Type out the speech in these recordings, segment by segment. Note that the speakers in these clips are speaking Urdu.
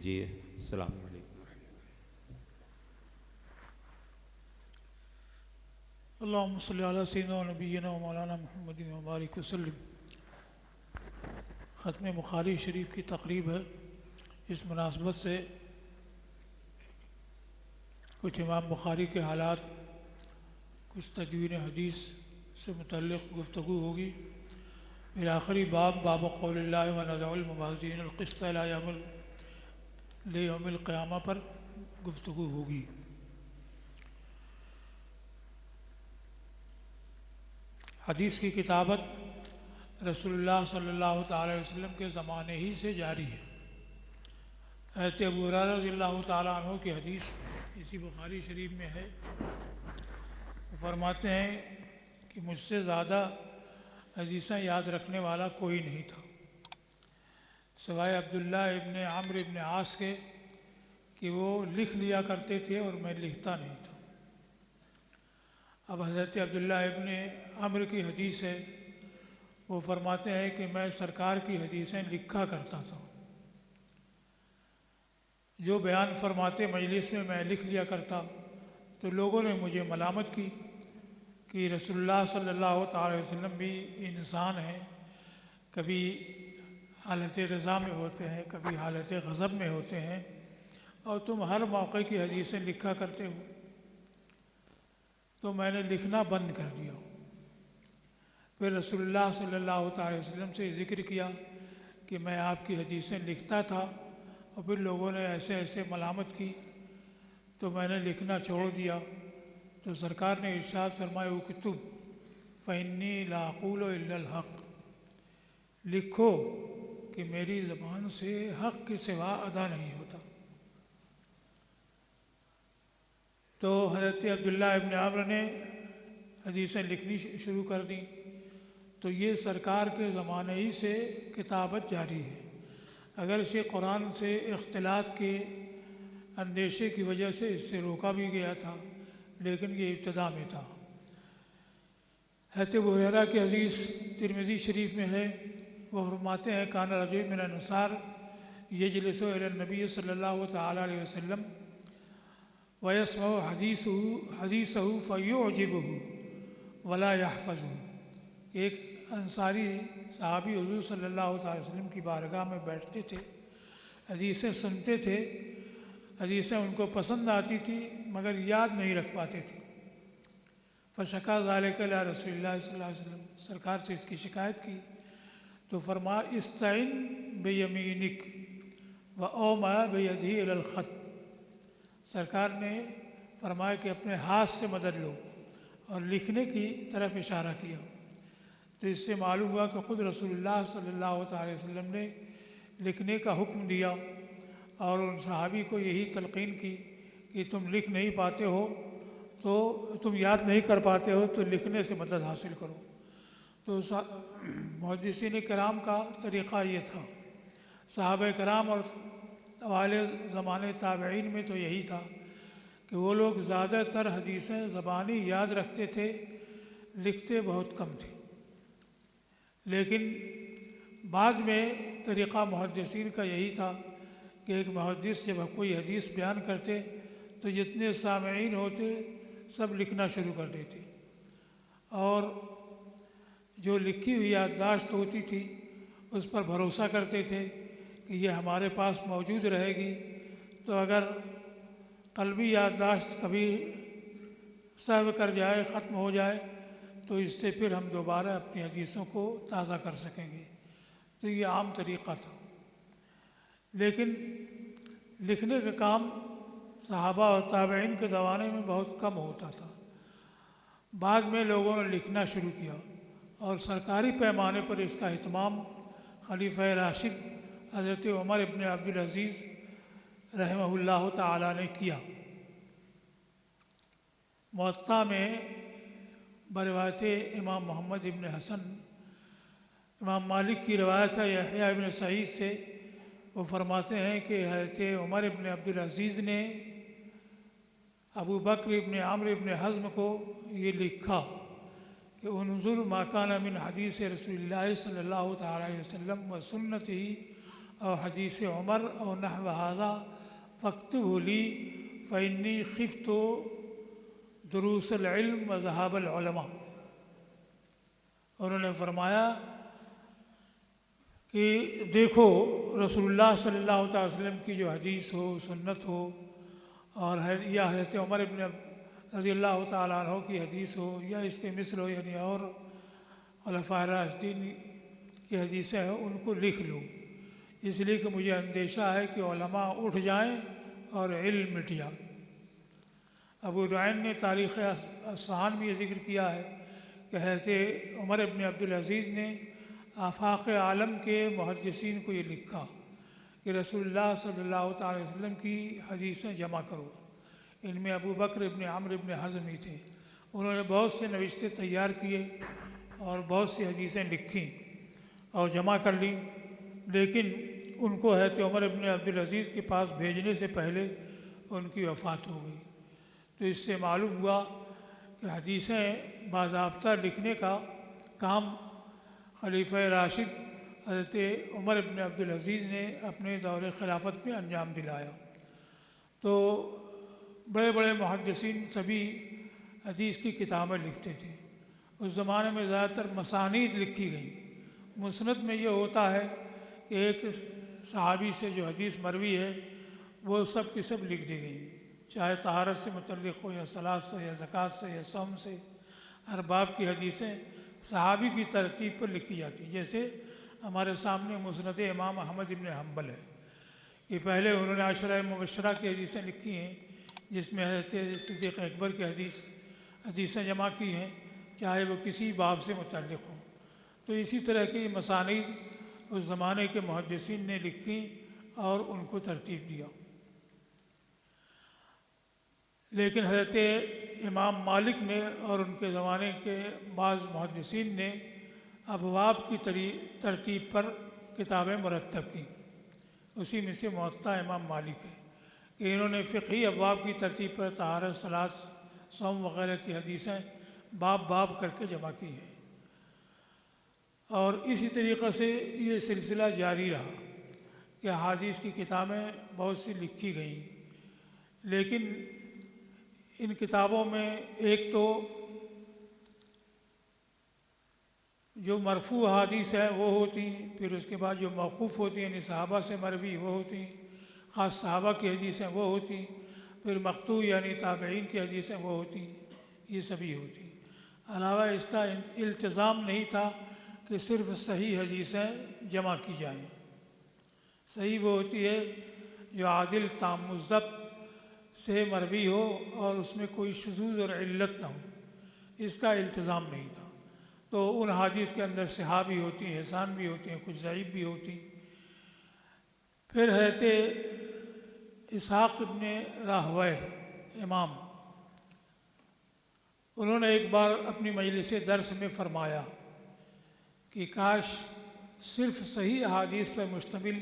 جی السلام علیکم۔ اللہم صلی علی سیدنا و نبینا و مولانا محمد و بارک وسلم۔ ختم بخاری شریف کی تقریب ہے۔ اس مناسبت سے کچھ امام بخاری کے حالات، کچھ تدوین حدیث سے متعلق گفتگو ہوگی۔ پھر آخری باب قول اللہ و نضع الموازین القسط لیوم القیامہ پر گفتگو ہوگی۔ حدیث کی کتابت رسول اللہ صلی اللہ تعالی وسلم کے زمانے ہی سے جاری ہے۔ حضرت ابو ہریرہ رضی اللہ تعالیٰ عنہ کی حدیث اسی بخاری شریف میں ہے۔ وہ فرماتے ہیں کہ مجھ سے زیادہ حدیثیں یاد رکھنے والا کوئی نہیں تھا سوائے عبداللہ ابن عمرو ابن عاص کے، کہ وہ لکھ لیا کرتے تھے اور میں لکھتا نہیں تھا۔ اب حضرت عبداللہ ابن عمرو کی حدیث ہے، وہ فرماتے ہیں کہ میں سرکار کی حدیثیں لکھا کرتا تھا، جو بیان فرماتے مجلس میں میں لکھ لیا کرتا، تو لوگوں نے مجھے ملامت کی کہ رسول اللہ صلی اللہ تعالی وسلم بھی انسان ہیں، کبھی حالت رضا میں ہوتے ہیں، کبھی حالت غضب میں ہوتے ہیں، اور تم ہر موقع کی حدیثیں لکھا کرتے ہو۔ تو میں نے لکھنا بند کر دیا۔ پھر رسول اللہ صلی اللہ تعالی وسلم سے ذکر کیا کہ میں آپ کی حدیثیں لکھتا تھا، اور پھر لوگوں نے ایسے ایسے ملامت کی تو میں نے لکھنا چھوڑ دیا۔ تو سرکار نے ارشاد فرمایا اکتب فإنی لا اقول الا الحق، لکھو کہ میری زبان سے حق کے سوا ادا نہیں ہوتا۔ تو حضرت عبداللہ ابن عمرو نے حدیثیں لکھنی شروع کر دیں۔ تو یہ سرکار کے زمانے ہی سے کتابت جاری ہے، اگر اسے قرآن سے اختلاط کے اندیشے کی وجہ سے اس سے روکا بھی گیا تھا، لیکن یہ ابتدا میں تھا۔ حضرت ابو ہریرہ کی حدیث ترمذی شریف میں ہے، وہ فرماتے ہیں کان رجل من الانصار یجلس الی النبی صلی اللہ تعالی علیہ وسلم ویسمع حدیثہ فیعجبہ ولا یحفظہ۔ ایک انصاری صحابی حضور صلی اللہ تعالی وسلم کی بارگاہ میں بیٹھتے تھے، حدیثیں سنتے تھے، حدیثیں ان کو پسند آتی تھی مگر یاد نہیں رکھ پاتے تھے۔ فشکا ذلک الی رسول اللہ صلی اللہ علیہ وسلم، سرکار سے اس کی شکایت کی تو فرمایا استعن بیمینک واومأ بیدہ الی الخط۔ سرکار نے فرمایا کہ اپنے ہاتھ سے مدد لو اور لکھنے کی طرف اشارہ کیا۔ تو اس سے معلوم ہوا کہ خود رسول اللہ صلی اللہ تعالی وسلم نے لکھنے کا حکم دیا، اور ان صحابی کو یہی تلقین کی کہ تم لکھ نہیں پاتے ہو، تو تم یاد نہیں کر پاتے ہو تو لکھنے سے مدد حاصل کرو۔ تو محدثین کرام کا طریقہ یہ تھا، صحابہ کرام اور اوائل زمانے تابعین میں تو یہی تھا کہ وہ لوگ زیادہ تر حدیثیں زبانی یاد رکھتے تھے، لکھتے بہت کم تھے۔ لیکن بعد میں طریقہ محدثین کا یہی تھا کہ ایک محدث جب کوئی حدیث بیان کرتے تو جتنے سامعین ہوتے سب لکھنا شروع کر دیتے، اور جو لکھی ہوئی یادداشت ہوتی تھی اس پر بھروسہ کرتے تھے کہ یہ ہمارے پاس موجود رہے گی، تو اگر قلبی یادداشت کبھی سہو کر جائے، ختم ہو جائے، تو اس سے پھر ہم دوبارہ اپنی حدیثوں کو تازہ کر سکیں گے۔ تو یہ عام طریقہ تھا، لیکن لکھنے کا کام صحابہ اور تابعین کے زمانے میں بہت کم ہوتا تھا۔ بعد میں لوگوں نے لکھنا شروع کیا، اور سرکاری پیمانے پر اس کا اہتمام خلیفہ راشد حضرت عمر ابن عبدالعزیز رحمہ اللہ تعالی نے کیا۔ موطا میں بروایت امام محمد ابن حسن، امام مالک کی روایت ہے یحییٰ ابن سعید سے، وہ فرماتے ہیں کہ حضرت عمر ابن عبدالعزیز نے ابو بکر ابن عمرو ابن حزم کو یہ لکھا کہ انظر ما کان من حدیث رسول اللہ صلی اللہ تعالی علیہ وسلم و سنتہ اور حدیث عمر اور نحو ھذا فاکتبہ لی فإنی خفت دروس العلم و ذہاب العلماء۔ انہوں نے فرمایا کہ دیکھو رسول اللہ صلی اللہ تعالی وسلم کی جو حدیث ہو، سنت ہو، اور یا حضرت عمر ابن رضی اللہ تعالیٰ عنہ کی حدیث ہو یا اس کے مثل ہو، یعنی اور خلفائے راشدین کی حدیثیں ہیں، ان کو لکھ لوں، اس لیے کہ مجھے اندیشہ ہے کہ علماء اٹھ جائیں اور علم مٹ جائے۔ ابو نعیم نے تاریخ اصفہان میں یہ ذکر کیا ہے کہ حضرت عمر ابن عبدالعزیز نے آفاق عالم کے محدثین کو یہ لکھا کہ رسول اللہ صلی اللہ تعالی وسلم کی حدیثیں جمع کرو۔ ان میں ابو بکر ابن عمرو ابن حزم ہی تھے۔ انہوں نے بہت سے نوشتے تیار کیے اور بہت سی حدیثیں لکھیں اور جمع کر لیں، لیکن ان کو حضرت عمر ابن عبدالعزیز کے پاس بھیجنے سے پہلے ان کی وفات ہو گئی۔ تو اس سے معلوم ہوا کہ حدیثیں باضابطہ لکھنے کا کام خلیفہ راشد حضرت عمر ابن عبدالعزیز نے اپنے دور خلافت میں انجام دلایا۔ تو بڑے بڑے محدثین سبھی حدیث کی کتابیں لکھتے تھے۔ اس زمانے میں زیادہ تر مسانید لکھی گئیں۔ مسند میں یہ ہوتا ہے کہ ایک صحابی سے جو حدیث مروی ہے وہ سب کی سب لکھ دی گئی، چاہے طہارت سے متعلق ہو یا صلاۃ سے یا زکوٰۃ سے یا صوم سے، ہر باب کی حدیثیں صحابی کی ترتیب پر لکھی جاتی ہیں۔ جیسے ہمارے سامنے مسند امام احمد بن حنبل ہے، یہ پہلے انہوں نے عشرہ مبشرہ کی حدیثیں لکھی ہیں، جس میں حضرت صدیق اکبر کی حدیثیں جمع کی ہیں، چاہے وہ کسی باب سے متعلق ہوں۔ تو اسی طرح کی مسانید اس زمانے کے محدثین نے لکھی اور ان کو ترتیب دیا۔ لیکن حضرت امام مالک نے اور ان کے زمانے کے بعض محدثین نے ابواب کی ترتیب پر کتابیں مرتب کی۔ اسی میں سے موطا امام مالک ہے کہ انہوں نے فقہی ابواب کی ترتیب پر طہارت، صلاۃ، صوم وغیرہ کی حدیثیں باب باب کر کے جمع کی ہیں۔ اور اسی طریقے سے یہ سلسلہ جاری رہا کہ احادیث کی کتابیں بہت سی لکھی گئیں، لیکن ان کتابوں میں ایک تو جو مرفوع احادیث ہیں وہ ہوتی ہیں، پھر اس کے بعد جو موقوف ہوتی ہیں یعنی صحابہ سے مروی وہ ہوتی ہیں، خاص صحابہ کی حدیثیں وہ ہوتی ہیں، پھر مقطوع یعنی تابعین کی حدیثیں وہ ہوتی ہیں، یہ سبھی ہوتی ہیں۔ علاوہ اس کا التزام نہیں تھا کہ صرف صحیح حدیثیں جمع کی جائیں۔ صحیح وہ ہوتی ہے جو عادل تام الضبط سے مروی ہو اور اس میں کوئی شذوذ اور علت نہ ہو، اس کا التزام نہیں تھا۔ تو ان حدیث کے اندر صحاح بھی ہوتی ہیں، حسان بھی ہوتی ہیں، کچھ ضعیف بھی ہوتی ہیں۔ پھر حضرت اسحاق ابن راہویہ امام، انہوں نے ایک بار اپنی مجلس درس میں فرمایا کہ کاش صرف صحیح احادیث پر مشتمل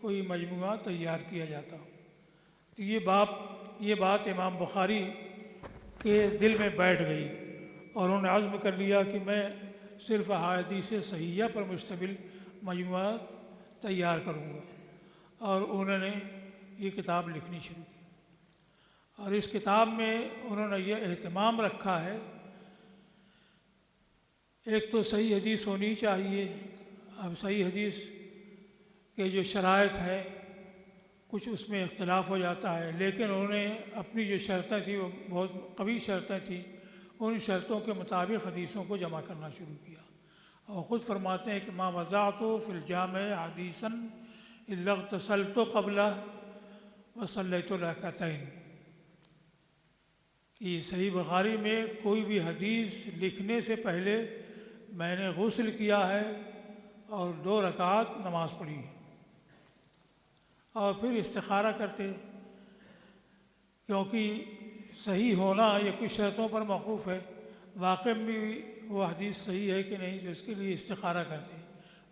کوئی مجموعہ تیار کیا جاتا۔ تو یہ بات امام بخاری کے دل میں بیٹھ گئی اور انہوں نے عزم کر لیا کہ میں صرف احادیث صحیحہ پر مشتمل مجموعہ تیار کروں گا، اور انہوں نے یہ کتاب لکھنی شروع کی۔ اور اس کتاب میں انہوں نے یہ اہتمام رکھا ہے، ایک تو صحیح حدیث ہونی چاہیے۔ اب صحیح حدیث کے جو شرائط ہیں کچھ اس میں اختلاف ہو جاتا ہے، لیکن انہوں نے اپنی جو شرطیں تھیں وہ بہت قوی شرطیں تھیں، ان شرطوں کے مطابق حدیثوں کو جمع کرنا شروع کیا۔ اور خود فرماتے ہیں کہ ما وضعت فی الجامع حدیثا الا اغتسلت قبلہ وصلیت رکعتین، کہ صحیح بخاری میں کوئی بھی حدیث لکھنے سے پہلے میں نے غسل کیا ہے اور 2 رکعات نماز پڑھی ہے، اور پھر استخارہ کرتے، کیونکہ صحیح ہونا یہ کچھ شرطوں پر موقوف ہے، واقع میں وہ حدیث صحیح ہے کہ نہیں، تو اس کے لیے استخارہ کرتے،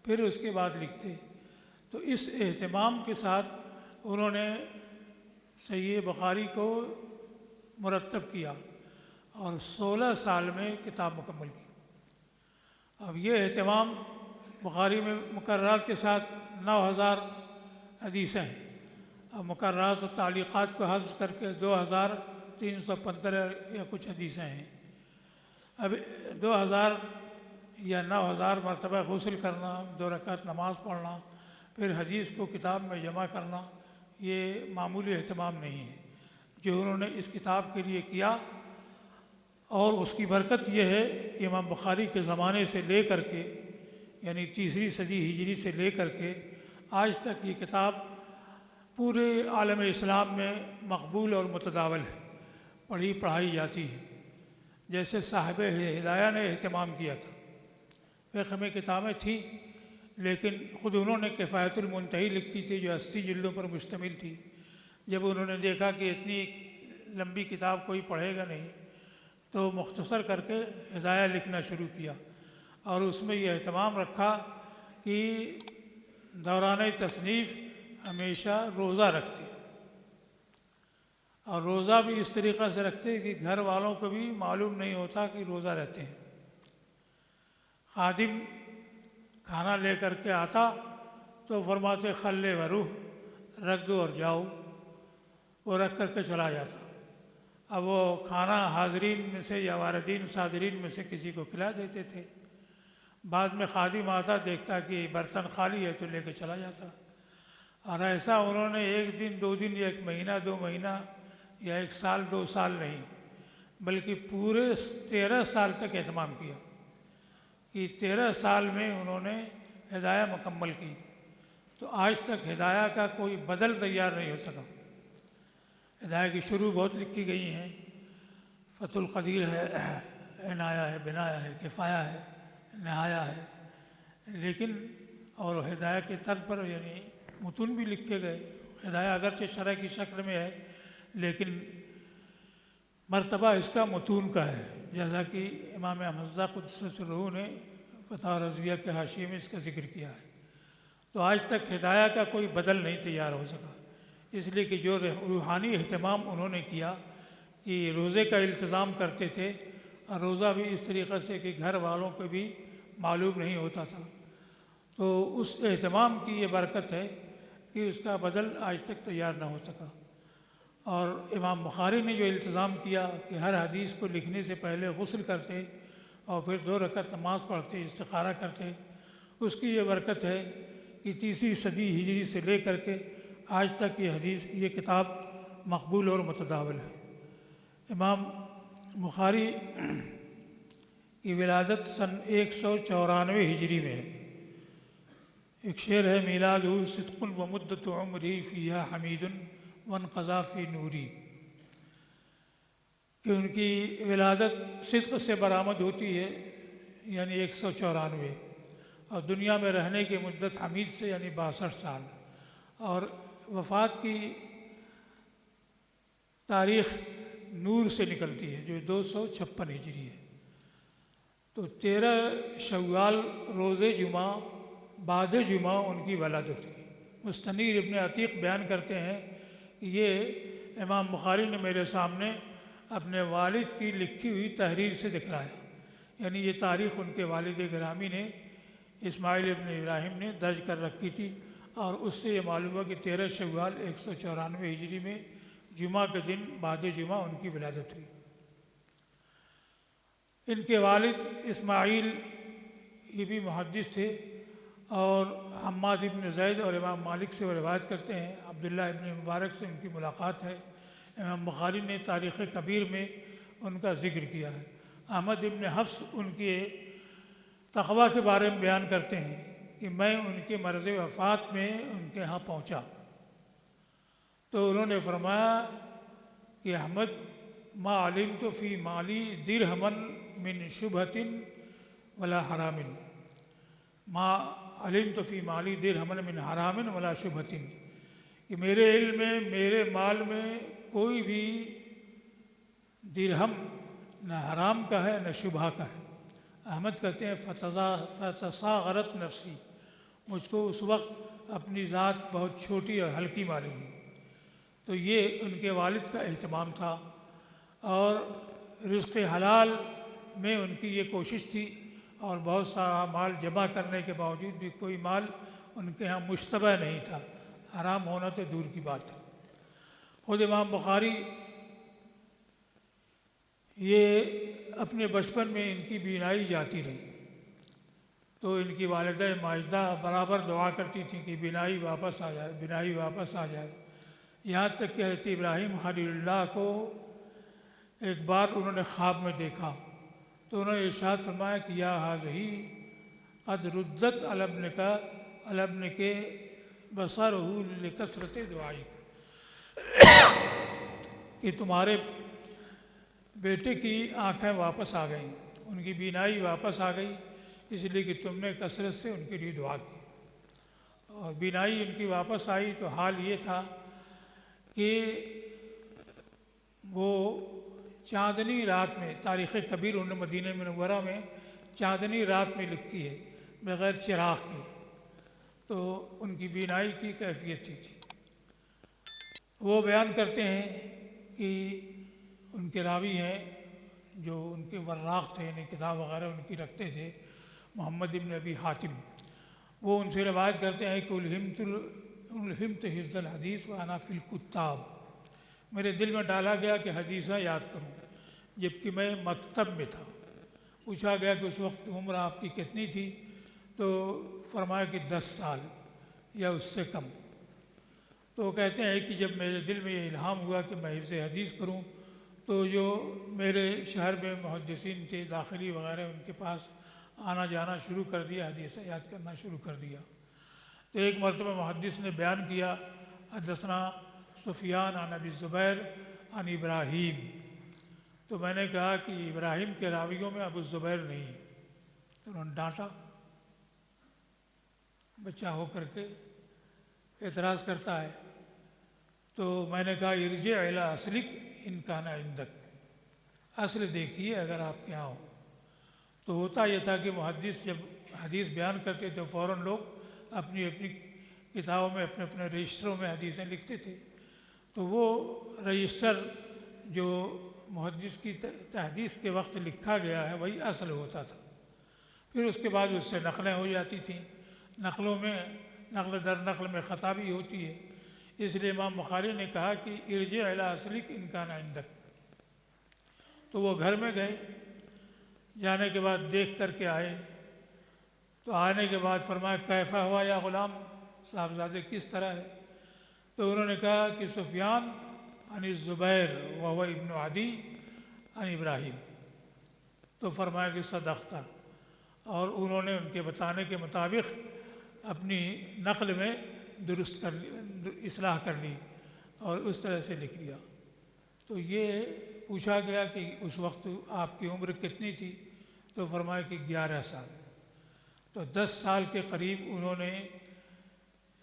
پھر اس کے بعد لکھتے۔ تو اس اہتمام کے ساتھ انہوں نے صحیح بخاری کو مرتب کیا اور 16 سال میں کتاب مکمل کی۔ اب یہ اہتمام بخاری میں مقررات کے ساتھ 9000 حدیثیں ہیں، اور مقررات و تعلیقات کو حذف کر کے 2315 یا کچھ حدیثیں ہیں۔ اب 2000 یا 9000 مرتبہ غسل کرنا، 2 رکعت نماز پڑھنا، پھر حدیث کو کتاب میں جمع کرنا، یہ معمولی اہتمام نہیں ہے جو انہوں نے اس کتاب کے لیے کیا۔ اور اس کی برکت یہ ہے کہ امام بخاری کے زمانے سے لے کر کے، یعنی 3 صدی ہجری سے لے کر کے آج تک یہ کتاب پورے عالم اسلام میں مقبول اور متداول ہے، پڑھی پڑھائی جاتی ہے۔ جیسے صاحب ہدایہ نے اہتمام کیا تھا، فقہ میں کتابیں تھیں لیکن خود انہوں نے کفایت المنتہی لکھی تھی جو 80 جلدوں پر مشتمل تھی۔ جب انہوں نے دیکھا کہ اتنی لمبی کتاب کوئی پڑھے گا نہیں تو مختصر کر کے ہدایہ لکھنا شروع کیا، اور اس میں یہ اہتمام رکھا کہ دوران تصنیف ہمیشہ روزہ رکھتے، اور روزہ بھی اس طریقہ سے رکھتے کہ گھر والوں کو بھی معلوم نہیں ہوتا کہ روزہ رہتے ہیں۔ خادم کھانا لے کر کے آتا تو فرماتے خلے وروح، رکھ دو اور جاؤ، وہ رکھ کر کے چلا جاتا۔ اب وہ کھانا حاضرین میں سے یا واردین صادرین میں سے کسی کو کھلا دیتے تھے۔ بعد میں خادم آتا، دیکھتا کہ برتن خالی ہے تو لے کے چلا جاتا۔ اور ایسا انہوں نے 1 دن 2 دن یا 1 مہینہ 2 مہینہ یا 1 سال 2 سال نہیں، بلکہ پورے 13 سال تک اہتمام کیا کہ 13 سال میں انہوں نے ہدایہ مکمل کی۔ تو آج تک ہدایہ کا کوئی بدل تیار نہیں ہو سکا۔ ہدایہ کی شروع بہت لکھی گئی ہیں، فتح القدیر ہے، عنایہ ہے، بنایہ ہے، کفایہ ہے، نہایہ ہے، لیکن اور ہدایہ کے طرز پر یعنی متون بھی لکھے گئے۔ ہدایہ اگرچہ شرح کی شکل میں ہے لیکن مرتبہ اس کا متون کا ہے، جیسا کہ امام حمزہ قدس سرہ نے فتح رضویہ کے حاشیے میں اس کا ذکر کیا ہے۔ تو آج تک ہدایہ کا کوئی بدل نہیں تیار ہو سکا، اس لیے کہ جو روحانی اہتمام انہوں نے کیا کہ روزے کا التزام کرتے تھے، اور روزہ بھی اس طریقے سے کہ گھر والوں کو بھی معلوم نہیں ہوتا تھا، تو اس اہتمام کی یہ برکت ہے کہ اس کا بدل آج تک تیار نہ ہو سکا۔ اور امام بخاری نے جو التزام کیا کہ ہر حدیث کو لکھنے سے پہلے غسل کرتے اور پھر 2 رکعت نماز پڑھتے، استخارہ کرتے، اس کی یہ برکت ہے کہ 3 صدی ہجری سے لے کر کے آج تک یہ کتاب مقبول اور متداول ہے۔ امام بخاری کی ولادت سن 194 ہجری میں ہے۔ ایک شعر ہے میلادہ صدق و مدت عمری فیہا حمید وانقضا فی نوری، کہ ان کی ولادت صدق سے برآمد ہوتی ہے یعنی 194، اور دنیا میں رہنے کی مدت حمید سے یعنی 62 سال، اور وفات کی تاریخ نور سے نکلتی ہے جو 256 ہجری ہے۔ تو 13 شوال روز جمعہ بعد جمعہ ان کی ولادت ہوئی۔ مستنیر ابن عتیق بیان کرتے ہیں کہ یہ امام بخاری نے میرے سامنے اپنے والد کی لکھی ہوئی تحریر سے دکھلایا، یعنی یہ تاریخ ان کے والد گرامی نے اسماعیل ابن ابراہیم نے درج کر رکھی تھی، اور اس سے یہ معلوم ہوا کہ 13 شوال 194 ہجری میں جمعہ کے دن بعد جمعہ ان کی ولادت ہوئی۔ ان کے والد اسماعیل یہ بھی محدث تھے، اور حماد ابن زید اور امام مالک سے وہ روایت کرتے ہیں، عبداللہ ابن مبارک سے ان کی ملاقات ہے۔ امام بخاری نے تاریخ کبیر میں ان کا ذکر کیا ہے۔ احمد ابن حفص ان کے تقویٰ کے بارے میں بیان کرتے ہیں کہ میں ان کے مرض وفات میں ان کے ہاں پہنچا تو انہوں نے فرمایا کہ احمد ما علمت فی مالی درہما من شبہۃ ولا حرام، ما علمت فی مالی درہما من حرام ولا شبہۃ، کہ میرے علم میں میرے مال میں کوئی بھی درہم نہ حرام کا ہے نہ شبہ کا ہے۔ احمد کہتے ہیں فتصاغرت نفسی، مجھ کو اس وقت اپنی ذات بہت چھوٹی اور ہلکی معلوم ہوئی۔ تو یہ ان کے والد کا اہتمام تھا، اور رزق حلال میں ان کی یہ کوشش تھی، اور بہت سارا مال جمع کرنے کے باوجود بھی کوئی مال ان کے ہاں مشتبہ نہیں تھا، حرام ہونا تو دور کی بات ہے۔ خود امام بخاری یہ اپنے بچپن میں ان کی بینائی جاتی رہی، تو ان کی والدہ ماجدہ برابر دعا کرتی تھیں کہ بینائی واپس آ جائے، بینائی واپس آ جائے۔ یہاں تک کہ حضرت ابراہیم خلیل اللہ کو ایک بار انہوں نے خواب میں دیکھا تو انہوں نے ارشاد فرمایا کہ یا حاضی قد ردت علی ابنک بصرہ لکثرت دعائی، کہ تمہارے بیٹے کی آنکھیں واپس آ گئیں، ان کی بینائی واپس آ گئی، اس لیے کہ تم نے کثرت سے ان کے لیے دعا کی۔ اور بینائی ان کی واپس آئی تو حال یہ تھا کہ وہ چاندنی رات میں، تاریخ کبیر انہوں نے مدینہ منورہ میں چاندنی رات میں لکھی ہے بغیر چراغ کے، تو ان کی بینائی کی کیفیت تھی۔ وہ بیان کرتے ہیں کہ ان کے راوی ہیں جو ان کے وراق تھے، یعنی کتاب وغیرہ ان کی رکھتے تھے، محمد ابن ابی حاتم، وہ ان سے روایت کرتے ہیں کہ الہمت حفظ الحدیث وانا فی الکتاب، میرے دل میں ڈالا گیا کہ حدیثیں یاد کروں جبکہ میں مکتب میں تھا۔ پوچھا گیا کہ اس وقت عمر آپ کی کتنی تھی، تو فرمایا کہ 10 سال یا اس سے کم۔ تو وہ کہتے ہیں کہ جب میرے دل میں یہ الہام ہوا کہ میں حفظ حدیث کروں، تو جو میرے شہر میں محدثین تھے داخلی وغیرہ، ان کے پاس آنا جانا شروع کر دیا، حدیث یاد کرنا شروع کر دیا۔ تو ایک مرتبہ محدث نے بیان کیا حدثنا سفیان عن ابی الزبیر عن ابراہیم، تو میں نے کہا کہ ابراہیم کے راویوں میں ابو الزبیر نہیں ہے، تو انہوں نے ڈانٹا، بچہ ہو کر کے اعتراض کرتا ہے۔ تو میں نے کہا ارجع الی اصلک ان کان عندک، اصل دیکھیے اگر آپ کے یہاں ہو۔ تو ہوتا یہ تھا کہ محدث جب حدیث بیان کرتے تو فوراً لوگ اپنی اپنی کتابوں میں اپنے اپنے رجسٹروں میں حدیثیں لکھتے تھے، تو وہ رجسٹر جو محدث کی تحدیث کے وقت لکھا گیا ہے وہی اصل ہوتا تھا، پھر اس کے بعد اس سے نقلیں ہو جاتی تھیں، نقلوں میں نقل در نقل میں خطا بھی ہوتی ہے، اس لیے امام بخاری نے کہا کہ ارجع الی اصلک ان کان عندک۔ تو وہ گھر میں گئے، جانے کے بعد دیکھ کر کے آئے، تو آنے کے بعد فرمایا کیفا ہوا یا غلام، صاحبزادے کس طرح ہے؟ تو انہوں نے کہا کہ سفیان عن الزبیر وهو ابن عدی عن ابراہیم، تو فرمایا کہ صدقت، اور انہوں نے ان کے بتانے کے مطابق اپنی نقل میں درست کر اصلاح کر لی اور اس طرح سے لکھ لیا۔ تو یہ پوچھا گیا کہ اس وقت آپ کی عمر کتنی تھی، تو فرمایا کہ 11 سال۔ تو 10 سال کے قریب انہوں نے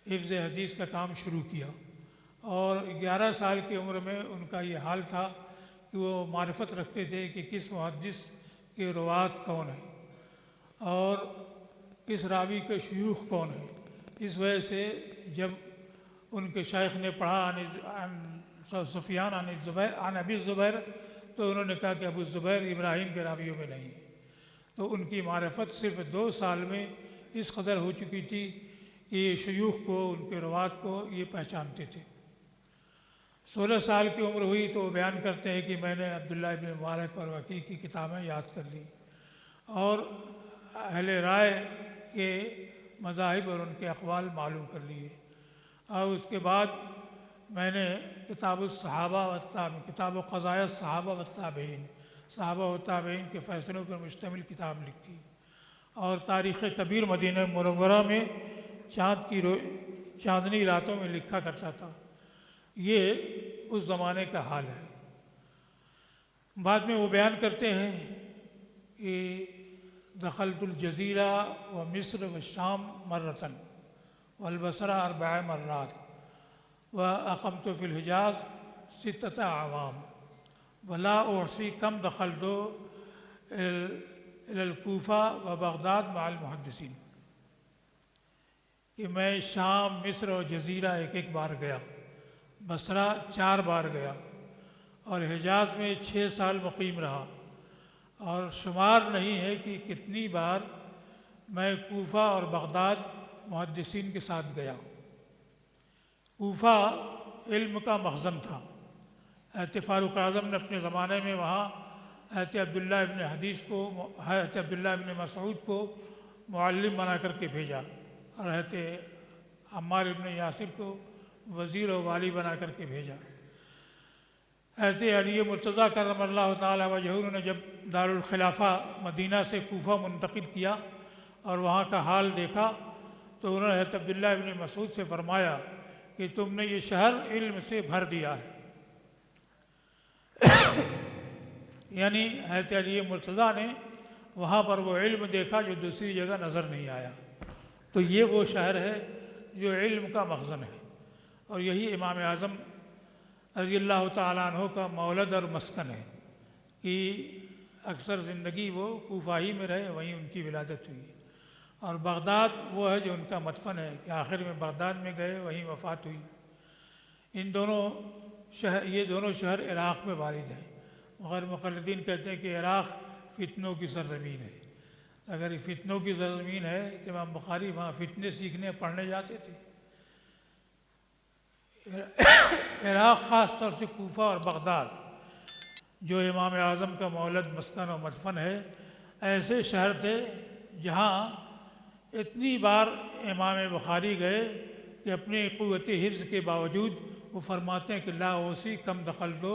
حفظ حدیث کا کام شروع کیا، اور 11 سال کی عمر میں ان کا یہ حال تھا کہ وہ معرفت رکھتے تھے کہ کس محدث کے روات کون ہیں اور کس راوی کے شیوخ کون ہیں۔ اس وجہ سے جب ان کے شیخ نے پڑھا سفیان عن ابی الزبیر، تو انہوں نے کہا کہ ابو الزبیر ابراہیم کے راویوں میں نہیں ہے۔ تو ان کی معرفت صرف 2 سال میں اس قدر ہو چکی تھی کہ یہ شیوخ کو، ان کے روات کو یہ پہچانتے تھے۔ 16 سال کی عمر ہوئی تو وہ بیان کرتے ہیں کہ میں نے عبداللہ ابن مبارک اور وکیع کی کتابیں یاد کر لیں اور اہل رائے کے مذاہب اور ان کے اقوال معلوم کر لیے، اور اس کے بعد میں نے کتاب الصحابہ والتابعین، کتاب و قضایا الصحابہ والتابعین، صحابہ و تابعین کے فیصلوں پر مشتمل کتاب لکھی، اور تاریخ کبیر مدینہ منورہ میں چاندنی راتوں میں لکھا کرتا تھا۔ یہ اس زمانے کا حال ہے۔ بعد میں وہ بیان کرتے ہیں کہ دخلت الجزیرہ و مصر و شام مرتن والبصرہ 4 مرات و اقمت فی الحجاز 6 اعوام ولا احصی کم دخلت الی الکوفہ و بغداد مع المحدثین، کہ میں شام، مصر اور جزیرہ ایک بار گیا، بصرہ 4 بار گیا، اور حجاز میں 6 سال مقیم رہا، اور شمار نہیں ہے کہ کتنی بار میں کوفہ اور بغداد محدثین کے ساتھ گیا۔ کوفہ علم کا مخزن تھا۔ حضرت فاروق اعظم نے اپنے زمانے میں وہاں حضرت عبداللہ ابن حدیث کو، حضرت عبداللہ ابن مسعود کو معلم بنا کر کے بھیجا، اور حضرت عمار ابن یاسر کو وزیر و والی بنا کر کے بھیجا۔ حضرت علی مرتضیٰ کرم اللہ تعالیٰ وجہہ نے جب دارالخلافہ مدینہ سے کوفہ منتقل کیا اور وہاں کا حال دیکھا تو انہوں نے حضرت عبداللہ ابن مسعود سے فرمایا کہ تم نے یہ شہر علم سے بھر دیا ہے۔ یعنی حضرت علی مرتضیٰ نے وہاں پر وہ علم دیکھا جو دوسری جگہ نظر نہیں آیا۔ تو یہ وہ شہر ہے جو علم کا مخزن ہے، اور یہی امام اعظم رضی اللہ تعالیٰ عنہ کا مولد اور مسکن ہے کہ اکثر زندگی وہ کوفہ ہی میں رہے، وہیں ان کی ولادت ہوئی، اور بغداد وہ ہے جو ان کا مدفن ہے کہ آخر میں بغداد میں گئے، وہیں وفات ہوئی۔ یہ دونوں شہر عراق میں وارد ہیں، مگر مقلدین کہتے ہیں کہ عراق فتنوں کی سرزمین ہے۔ اگر یہ فتنوں کی سرزمین ہے تو امام بخاری وہاں فتنے سیکھنے پڑھنے جاتے تھے۔ عراق خاص طور سے کوفہ اور بغداد جو امام اعظم کا مولد، مسکن و مدفن ہے، ایسے شہر تھے جہاں اتنی بار امام بخاری گئے کہ اپنی قوت حفظ کے باوجود وہ فرماتے ہیں کہ لا اوصی کم دخل دو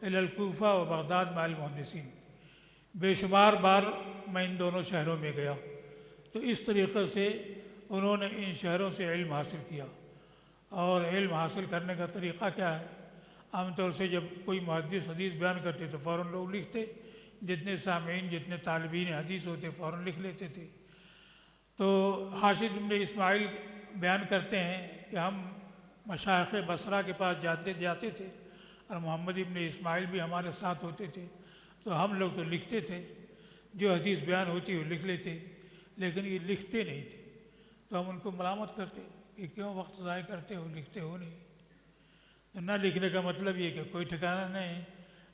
الی الکوفہ و بغداد مع المحدثین، بے شمار بار میں ان دونوں شہروں میں گیا۔ تو اس طریقے سے انہوں نے ان شہروں سے علم حاصل کیا۔ اور علم حاصل کرنے کا طریقہ کیا ہے؟ عام طور سے جب کوئی محدث حدیث بیان کرتے تو فوراً لوگ لکھتے، جتنے سامعین جتنے طالبین حدیث ہوتے فوراً لکھ لیتے تھے۔ تو حاشد بن اسماعیل بیان کرتے ہیں کہ ہم مشائخ بصرہ کے پاس جاتے تھے، اور محمد ابن اسماعیل بھی ہمارے ساتھ ہوتے تھے، تو ہم لوگ تو لکھتے تھے، جو حدیث بیان ہوتی وہ لکھ لیتے، لیکن یہ لکھتے نہیں تھے۔ تو ہم ان کو ملامت کرتے کہ کیوں وقت ضائع کرتے ہو، لکھتے ہو نہیں۔ تو نہ لکھنے کا مطلب یہ کہ کوئی ٹھکانہ نہیں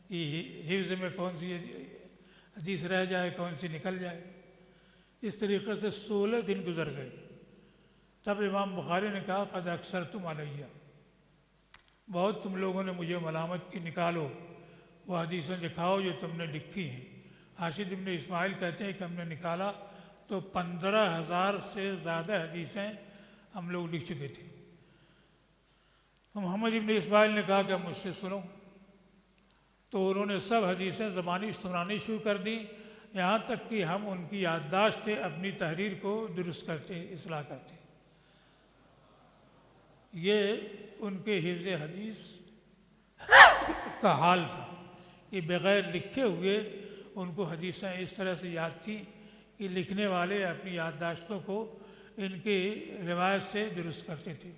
کہ حفظ میں کون سی حدیث رہ جائے، کون سی نکل جائے۔ اس طریقے سے 16 دن گزر گئے۔ تب امام بخاری نے کہا قد اکثرتم علیہ، بہت تم لوگوں نے مجھے ملامت کی، نکالو وہ حدیثیں دکھاؤ جو تم نے لکھی ہیں۔ حاشد ابن اسماعیل کہتے ہیں کہ ہم نے نکالا تو 15,000 سے زیادہ حدیثیں ہم لوگ لکھ چکے تھے۔ تو محمد ابن اسماعیل نے کہا کہ مجھ سے سنو، تو انہوں نے سب حدیثیں زبانی سنانی شروع کر دیں، یہاں تک کہ ہم ان کی یادداشت سے اپنی تحریر کو درست کرتے، اصلاح کرتے۔ یہ ان کے حفظ حدیث کا حال تھا کہ بغیر لکھے ہوئے ان کو حدیثیں اس طرح سے یاد تھیں کہ لکھنے والے اپنی یادداشتوں کو ان کی روایت سے درست کرتے تھے۔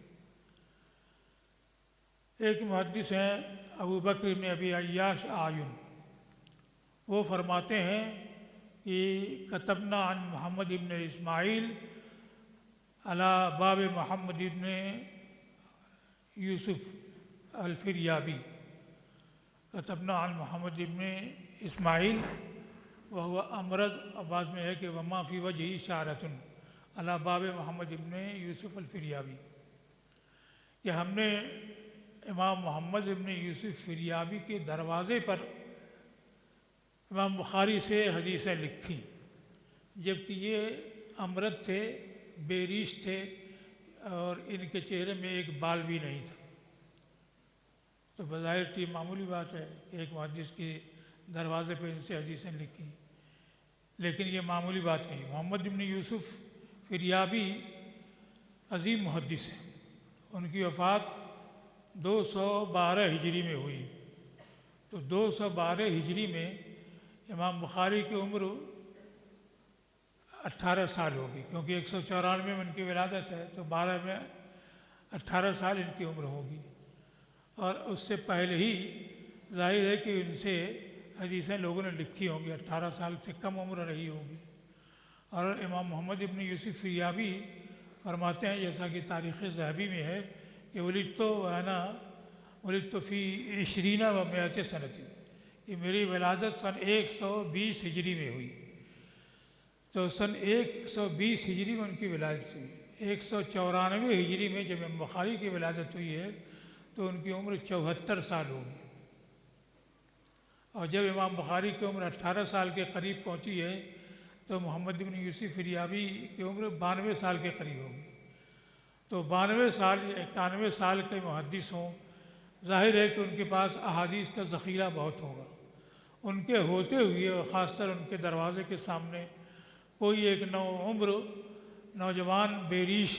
ایک محدث ہیں ابو بکر بن ابی عیاش آیون، وہ فرماتے ہیں کہ کتبنا عن محمد ابن اسماعیل علی باب محمد ابن یوسف الفریابی، کتبنا عن محمد ابن اسماعیل وهو امرد، بعض میں ہے کہ وما فی وجہ اشارۃ علی باب محمد ابن یوسف الفریابی، کہ ہم نے امام محمد ابن یوسف فریابی کے دروازے پر امام بخاری سے حدیثیں لکھی، جبکہ یہ امرد تھے، بے ریش تھے، اور ان کے چہرے میں ایک بال بھی نہیں تھا۔ تو بظاہر تو یہ معمولی بات ہے کہ ایک محدث کے دروازے پہ ان سے حدیثیں لکھی، لیکن یہ معمولی بات نہیں۔ محمد ابن یوسف فریابی عظیم محدث ہیں، ان کی وفات 212 ہجری میں ہوئی۔ تو 212 ہجری میں امام بخاری کی عمر 18 سال ہوگی، کیونکہ 194 میں ان کی ولادت ہے، تو 12 میں 18 سال ان کی عمر ہوگی۔ اور اس سے پہلے ہی ظاہر ہے کہ ان سے حدیثیں لوگوں نے لکھی ہوں گی، 18 سال سے کم عمر رہی ہوگی۔ اور امام محمد ابن یوسف فریابی فرماتے ہیں، جیسا کہ تاریخ ذہبی میں ہے کہ ولدت فی 20 و 100 سنۃ، کہ میری ولادت سن 120 ہجری میں ہوئی۔ تو سن 120 ہجری میں ان کی ولادت ہوئی، 194 ہجری میں جب امام بخاری کی ولادت ہوئی ہے تو ان کی عمر 74 سال ہوگی، اور جب امام بخاری کی عمر 18 سال کے قریب پہنچی ہے تو محمد بن یوسف فریابی کی عمر 92 سال کے قریب ہوگی۔ تو 92 سال یا 91 سال کے محدث ہوں، ظاہر ہے کہ ان کے پاس احادیث کا ذخیرہ بہت ہوگا۔ ان کے ہوتے ہوئے اور خاص طر ان کے دروازے کے سامنے کوئی ایک نو عمر نوجوان بیریش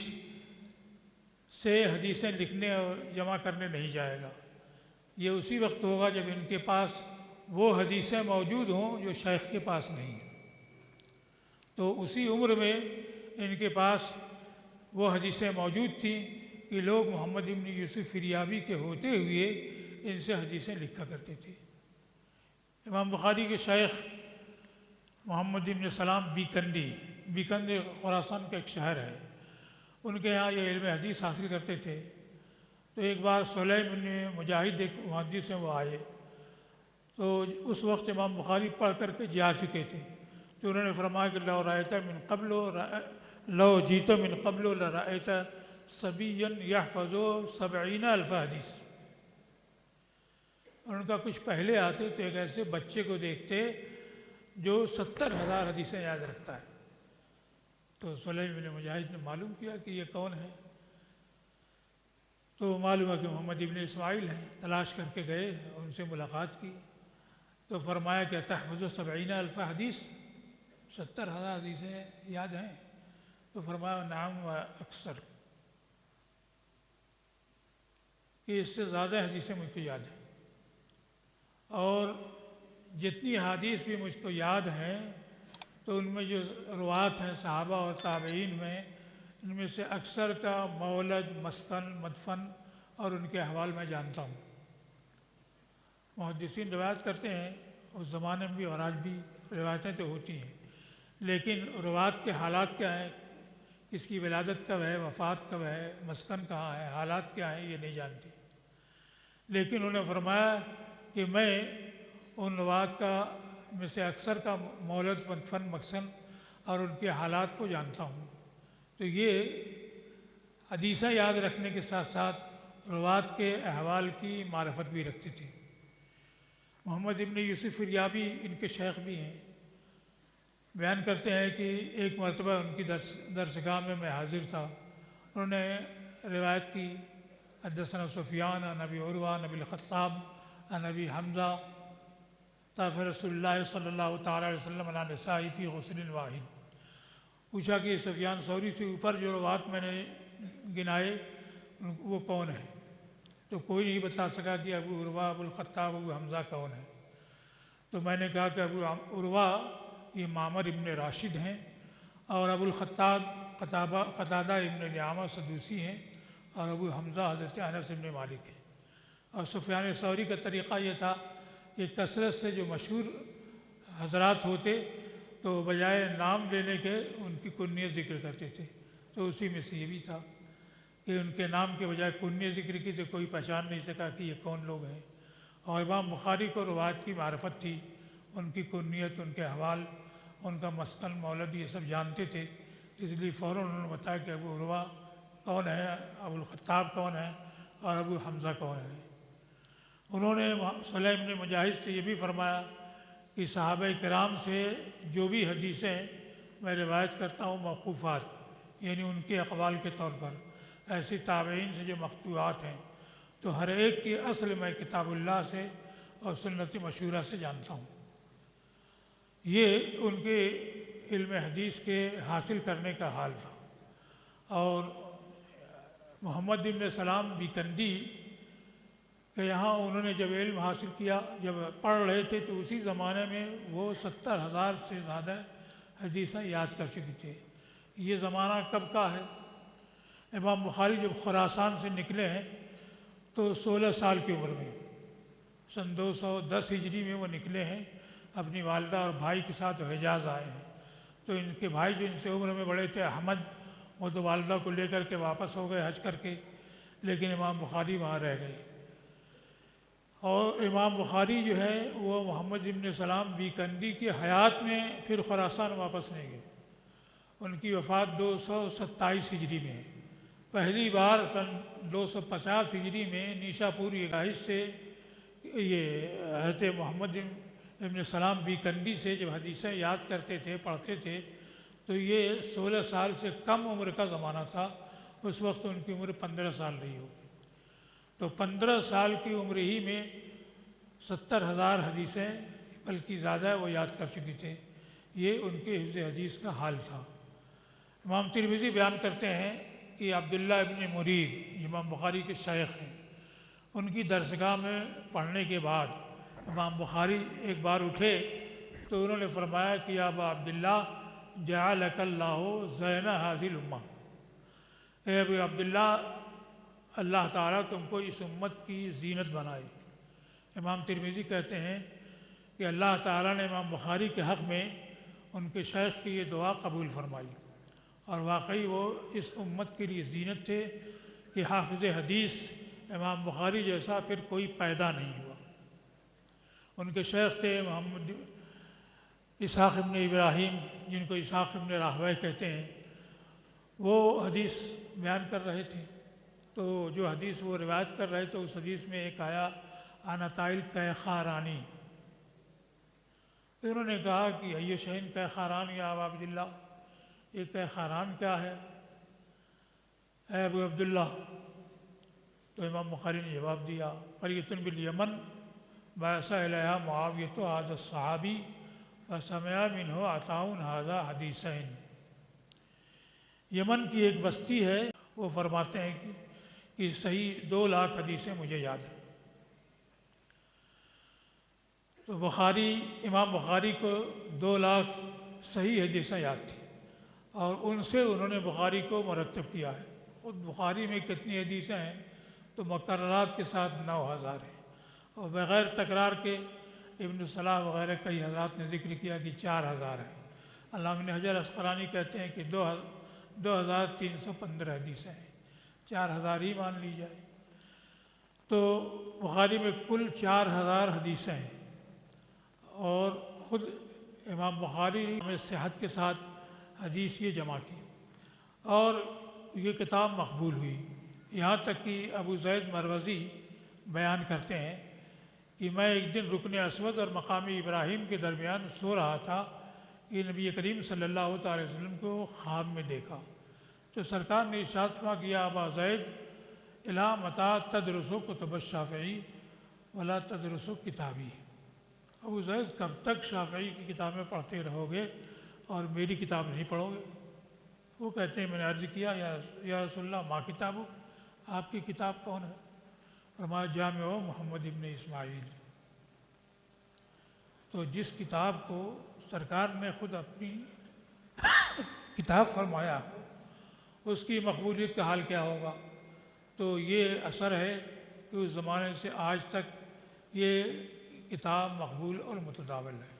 سے حدیثیں لکھنے اور جمع کرنے نہیں جائے گا۔ یہ اسی وقت ہوگا جب ان کے پاس وہ حدیثیں موجود ہوں جو شیخ کے پاس نہیں ہیں۔ تو اسی عمر میں ان کے پاس وہ حدیثیں موجود تھیں کہ لوگ محمد بن یوسف فریابی کے ہوتے ہوئے ان سے حدیثیں لکھا کرتے تھے۔ امام بخاری کے شیخ محمد بن سلام بیکندی خراسان کا ایک شہر ہے، ان کے یہاں یہ علم حدیث حاصل کرتے تھے۔ تو ایک بار سلیم بن مجاہد ایک محدث ہیں، وہ آئے تو اس وقت امام بخاری پڑھ کر کے جا چکے تھے، تو انہوں نے فرمایا کہ لو جیت من قبل لرأیت صبیا یحفظ 70,000 حدیث۔ ان کا کچھ پہلے آتے تو ایک ایسے بچے کو دیکھتے جو 70,000 حدیثیں یاد رکھتا ہے۔ تو سلیم بن مجاہد نے معلوم کیا کہ یہ کون ہے، تو معلوم ہے کہ محمد ابن اسماعیل ہیں۔ تلاش کر کے گئے، ان سے ملاقات کی تو فرمایا کہ تحفظ 70,000 حدیث، 70,000 حدیثیں یاد ہیں؟ تو فرمایا نعم و اکثر، کہ اس سے زیادہ حدیثیں مجھ کو یاد ہیں، اور جتنی حدیث بھی مجھ کو یاد ہیں تو ان میں جو روات ہیں صحابہ اور تابعین میں، ان میں سے اکثر کا مولد، مسکن، مدفن اور ان کے احوال میں جانتا ہوں۔ محدثین روایت کرتے ہیں، اس زمانے میں بھی اور آج بھی روایتیں تو ہوتی ہیں، لیکن روات کے حالات کیا ہیں، کس کی ولادت کب ہے، وفات کب ہے، مسکن کہاں ہے، حالات کیا ہیں، یہ نہیں جانتے۔ لیکن انہوں نے فرمایا کہ میں ان روات کا میں سے اکثر کا مولد، مدفن، مسکن اور ان کے حالات کو جانتا ہوں۔ تو یہ حدیثیں یاد رکھنے کے ساتھ ساتھ روات کے احوال کی معرفت بھی رکھتے تھے۔ محمد ابن یوسف فریابی ان کے شیخ بھی ہیں۔ بیان کرتے ہیں کہ ایک مرتبہ ان کی درسگاہ میں حاضر تھا، انہوں نے روایت کی حدثنا سفیان عن ابی عروہ عن ابی الخطاب عن ابی حمزہ طاف رسول اللہ صلی اللہ تعالیٰ علیہ وسلم علی نساء فی غسل واحد۔ پوچھا کہ سفیان ثوری سے اوپر جو روات میں نے گنائے وہ کون ہیں؟ تو کوئی نہیں بتا سکا کہ ابو عروہ، ابو الخطاب، ابو حمزہ کون ہیں۔ تو میں نے کہا کہ ابو عروہ یہ معمر ابن راشد ہیں، اور ابو الخطاب قتادہ ابن نعامہ سدوسی ہیں، اور ابو حمزہ حضرت انس ابن مالک ہیں۔ اور سفیان ثوری کا طریقہ یہ تھا کہ کثرت سے جو مشہور حضرات ہوتے تو بجائے نام لینے کے ان کی کنیت ذکر کرتے تھے، تو اسی میں سے یہ بھی تھا کہ ان کے نام کے بجائے کنیت ذکر کی تو کوئی پہچان نہیں سکا کہ یہ کون لوگ ہیں۔ اور امام بخاری کو روایت کی معرفت تھی، ان کی کنیت، ان کے احوال، ان کا مسکن، مولد، یہ سب جانتے تھے، اس لیے فوراً انہوں نے بتایا کہ ابو عروہ کون ہے، ابو الخطاب کون ہے، اور ابو حمزہ کون ہے۔ انہوں نے سلیم بن مجاہد سے یہ بھی فرمایا کہ صحابہ کرام سے جو بھی حدیثیں میں روایت کرتا ہوں موقوفات، یعنی ان کے اقوال کے طور پر، ایسی تابعین سے جو مقطوعات ہیں، تو ہر ایک کی اصل میں کتاب اللہ سے اور سنت مشہورہ سے جانتا ہوں۔ یہ ان کے علم حدیث کے حاصل کرنے کا حال تھا۔ اور محمد بن سلام بیکندی کہ یہاں انہوں نے جب علم حاصل کیا، جب پڑھ رہے تھے تو اسی زمانے میں وہ 70,000 سے زیادہ حدیثیں یاد کر چکے تھے۔ یہ زمانہ کب کا ہے؟ امام بخاری جب خراسان سے نکلے ہیں تو 16 سال کی عمر میں، سن 210 ہجری میں وہ نکلے ہیں، اپنی والدہ اور بھائی کے ساتھ حجاز آئے ہیں۔ تو ان کے بھائی جو ان سے عمر میں بڑے تھے احمد، وہ تو والدہ کو لے کر کے واپس ہو گئے حج کر کے، لیکن امام بخاری وہاں رہ گئے۔ اور امام بخاری جو ہے وہ محمد بن سلام بیکندی کی حیات میں پھر خراسان واپس نہیں گئے، ان کی وفات 227 ہجری میں ہے۔ پہلی بار سن 250 ہجری میں نیشاپور گاہش سے یہ حضرت محمد ابن سلام بیکنڈی سے جب حدیثیں یاد کرتے تھے، پڑھتے تھے، تو یہ 16 سال سے کم عمر کا زمانہ تھا۔ اس وقت ان کی عمر 15 سال رہی ہوگی، تو 15 سال کی عمر ہی میں 70,000 حدیثیں بلکہ زیادہ وہ یاد کر چکی تھے۔ یہ ان کے حفظ حدیث کا حال تھا۔ امام ترمذی بیان کرتے ہیں کہ عبداللہ ابن مریر امام بخاری کے شیخ ہیں، ان کی درسگاہ میں پڑھنے کے بعد امام بخاری ایک بار اٹھے تو انہوں نے فرمایا کہ یا ابا عبداللہ جعلک اللہ زین ھذی الامہ، اے ابو عبداللہ اللہ تعالیٰ تم کو اس امت کی زینت بنائے۔ امام ترمذی کہتے ہیں کہ اللہ تعالیٰ نے امام بخاری کے حق میں ان کے شیخ کی یہ دعا قبول فرمائی، اور واقعی وہ اس امت کے لیے زینت تھے کہ حافظ حدیث امام بخاری جیسا پھر کوئی پیدا نہیں ہوا۔ ان کے شیخ تھے محمد اسحاق ابن ابراہیم، جن کو اسحاق ابن راہویہ کہتے ہیں، وہ حدیث بیان کر رہے تھے، تو جو حدیث وہ روایت کر رہے تھے اس حدیث میں ایک آیا انتائل کیخارانی، تو انہوں نے کہا کہ ایو شہین کیخاران یا ابا عبداللہ، یہ کیخاران کیا ہے اے ابو عبداللہ؟ تو امام بخاری نے جواب دیا قریۃ بالیمن بعث الیہا معاویۃ ھذا الصحابی فسمع منہ عطاء ھذا حدیثین۔ یمن کی ایک بستی ہے، وہ فرماتے ہیں کہ صحیح 2 لاکھ حدیثیں مجھے یاد ہیں۔ تو امام بخاری کو 2 لاکھ صحیح حدیثیں یاد تھیں، اور ان سے انہوں نے بخاری کو مرتب کیا ہے۔ خود بخاری میں کتنی حدیثیں ہیں تو مقررات کے ساتھ 9,000 ہیں، اور بغیر تکرار کے ابن صلاح وغیرہ کئی حضرات نے ذکر کیا کہ 4,000 ہیں۔ علامہ ابن حجر عسقلانی کہتے ہیں کہ 2,315 حدیثیں ہیں، 4,000 ہی مان لی جائے، تو بخاری میں کل 4,000 حدیثیں ہیں، اور خود امام بخاری میں صحت کے ساتھ حدیث یہ جمع کی، اور یہ کتاب مقبول ہوئی۔ یہاں تک کہ ابو زید مروزی بیان کرتے ہیں کہ میں ایک دن رکن اسود اور مقام ابراہیم کے درمیان سو رہا تھا کہ نبی کریم صلی اللہ تعالی وسلم کو خواب میں دیکھا، تو سرکار نے ارشاد فرمایا کہ یا ابا زید الی متی تدرس کتب الشافعی ولا تدرس کتابی، ابو زید کب تک شافعی کی کتابیں پڑھتے رہو گے اور میری کتاب نہیں پڑھو گے؟ وہ کہتے ہیں میں نے عرض کیا یا رسول اللہ ما کتابو، آپ کی کتاب کون ہے؟ فرمایا جامع محمد ابن اسماعیل۔ تو جس کتاب کو سرکار نے خود اپنی کتاب فرمایا اس کی مقبولیت کا حال کیا ہوگا؟ تو یہ اثر ہے کہ اس زمانے سے آج تک یہ کتاب مقبول اور متداول ہے۔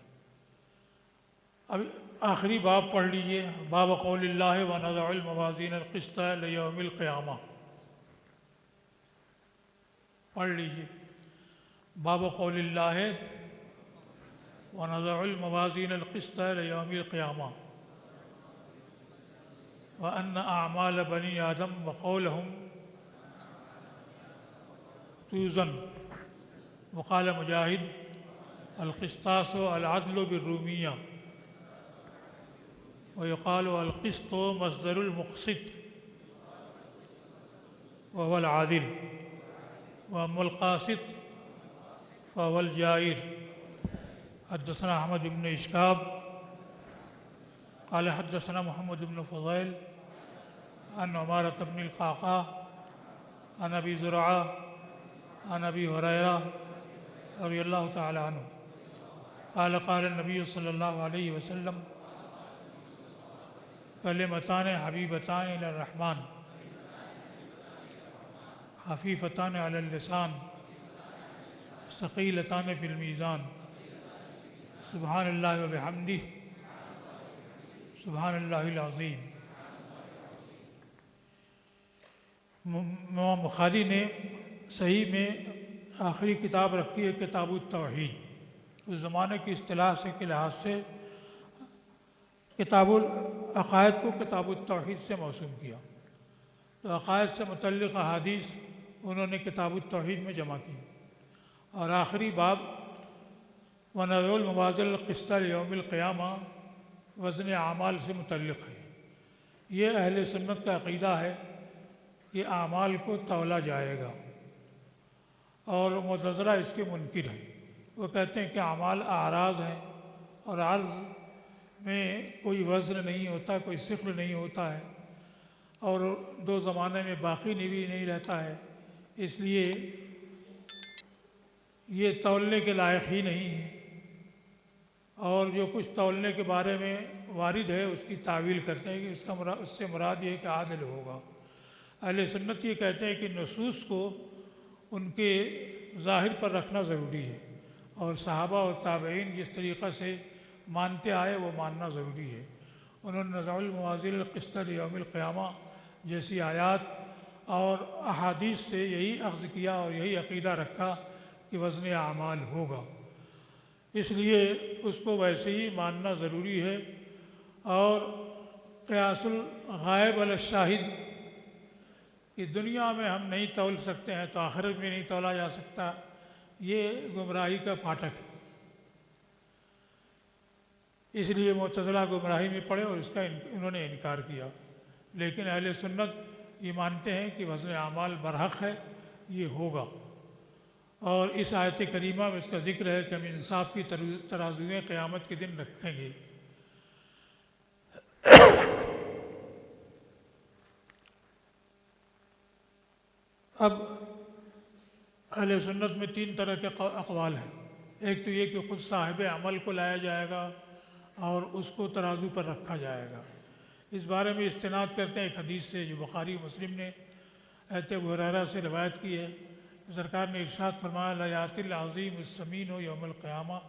اب آخری باب پڑھ لیجئے، باب قول اللہ ونضع الموازین القسط لیوم القیامہ، پڑھ لیجئے، باب قول اللہ ونضع الموازین القسط لیوم القیامہ وان اعمال بنی آدم وقولہم توزن۔ وقال مجاہد القسطاس العدل بالرومیہ، ويقال القسط مصدر المقسط وهو العادل، وأما القاسط فهو الجائر۔ حدثنا احمد بن اشکاب قال حدثنا محمد بن فضيل عن عمارة بن القعقاع عن ابي زرعة عن ابي هريرة رضي الله تعالى عنه قال قال النبي صلى الله عليه وسلم کلمتان حبیبتان الی الرحمن خفیفتان علی اللسان ثقیلتان فی المیزان سبحان اللہ وبحمدہ سبحان اللہ العظیم۔ امام بخاری نے صحیح میں آخری کتاب رکھی ہے کتاب التوحید، اس زمانے کی اصطلاح سے کے لحاظ سے کتاب العقائد کو کتاب التوحید سے موسوم کیا، تو عقائد سے متعلق احادیث انہوں نے کتاب التوحید میں جمع کی، اور آخری باب ونضع الموازین القسط لیوم القیامہ وزن اعمال سے متعلق ہے۔ یہ اہل سنت کا عقیدہ ہے کہ اعمال کو تولا جائے گا، اور معتزلہ اس کے منکر ہیں۔ وہ کہتے ہیں کہ اعمال اعراض ہیں، اور عرض میں کوئی وزن نہیں ہوتا، کوئی ثقل نہیں ہوتا ہے، اور دو زمانے میں باقی بھی نہیں رہتا ہے، اس لیے یہ تولنے کے لائق ہی نہیں ہے، اور جو کچھ تولنے کے بارے میں وارد ہے اس کی تعویل کرتے ہیں کہ اس سے مراد یہ ہے کہ عادل ہوگا۔ اہل سنت یہ کہتے ہیں کہ نصوص کو ان کے ظاہر پر رکھنا ضروری ہے، اور صحابہ اور تابعین جس طریقہ سے مانتے آئے وہ ماننا ضروری ہے۔ انہوں نے نضع الموازین القسط لیوم القیامہ جیسی آیات اور احادیث سے یہی اخذ کیا اور یہی عقیدہ رکھا کہ وزن اعمال ہوگا، اس لیے اس کو ویسے ہی ماننا ضروری ہے۔ اور قیاس الغائب علی الشاہد کہ دنیا میں ہم نہیں تول سکتے ہیں تو آخرت میں نہیں تولا جا سکتا، یہ گمراہی کا پھاٹک ہے، اس لیے معتزلہ گمراہی میں پڑے اور اس کا انہوں نے انکار کیا۔ لیکن اہل سنت یہ مانتے ہیں کہ وزن اعمال برحق ہے، یہ ہوگا، اور اس آیت کریمہ میں اس کا ذکر ہے کہ ہم انصاف کی ترازویں قیامت کے دن رکھیں گے۔ اب اہل سنت میں تین طرح کے اقوال ہیں۔ ایک تو یہ کہ خود صاحب عمل کو لایا جائے گا اور اس کو ترازو پر رکھا جائے گا۔ اس بارے میں استناد کرتے ہیں ایک حدیث سے جو بخاری و مسلم نے حضرت ابو ہریرہ سے روایت کی ہے کہ سرکار نے ارشاد فرمایا لا یأتی العظیم السمین یوم القیامہ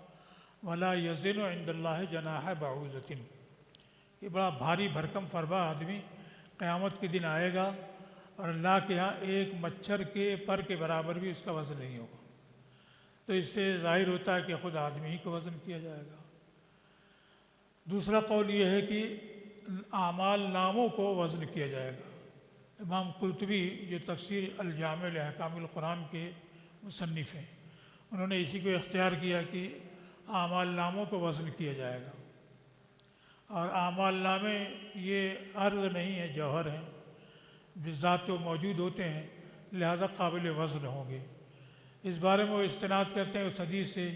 ولا یزن عند اللہ جناح بعوضۃ، یہ بڑا بھاری بھرکم فربا آدمی قیامت کے دن آئے گا اور اللہ کے ہاں ایک مچھر کے پر کے برابر بھی اس کا وزن نہیں ہوگا۔ تو اس سے ظاہر ہوتا ہے کہ خود آدمی ہی کو وزن کیا جائے گا۔ دوسرا قول یہ ہے کہ اعمال ناموں کو وزن کیا جائے گا۔ امام قرطبی جو تفسیر الجامع لاحکام القرآن کے مصنف ہیں، انہوں نے اسی کو اختیار کیا کہ اعمال ناموں کو وزن کیا جائے گا، اور اعمال نامے یہ عرض نہیں ہے، جوہر ہیں، بذات وہ موجود ہوتے ہیں، لہذا قابل وزن ہوں گے۔ اس بارے میں وہ استناد کرتے ہیں اس حدیث سے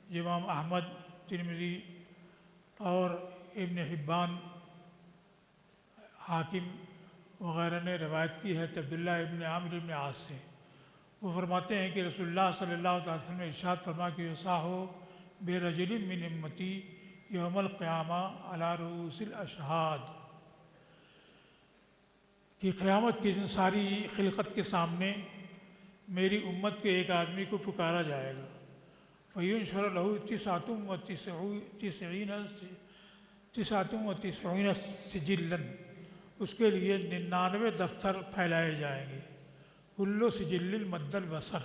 جو امام احمد، ترمذی اور ابن حبان، حاکم وغیرہ نے روایت کی ہے عبداللہ ابن عامر ابن عاص سے۔ وہ فرماتے ہیں کہ رسول اللہ صلی اللہ علیہ وسلم نے ارشاد فرمایا کہ یصاحُ برجل من امتی یوم القیامہ علی رؤوس الاشہاد، کہ قیامت کے دن ساری خلقت کے سامنے میری امت کے ایک آدمی کو پکارا جائے گا، فینشر لہ تسعۃ و تسعین سجلا، اس کے لیے 99 دفتر پھیلائے جائیں گے، کل سجل مد البصر،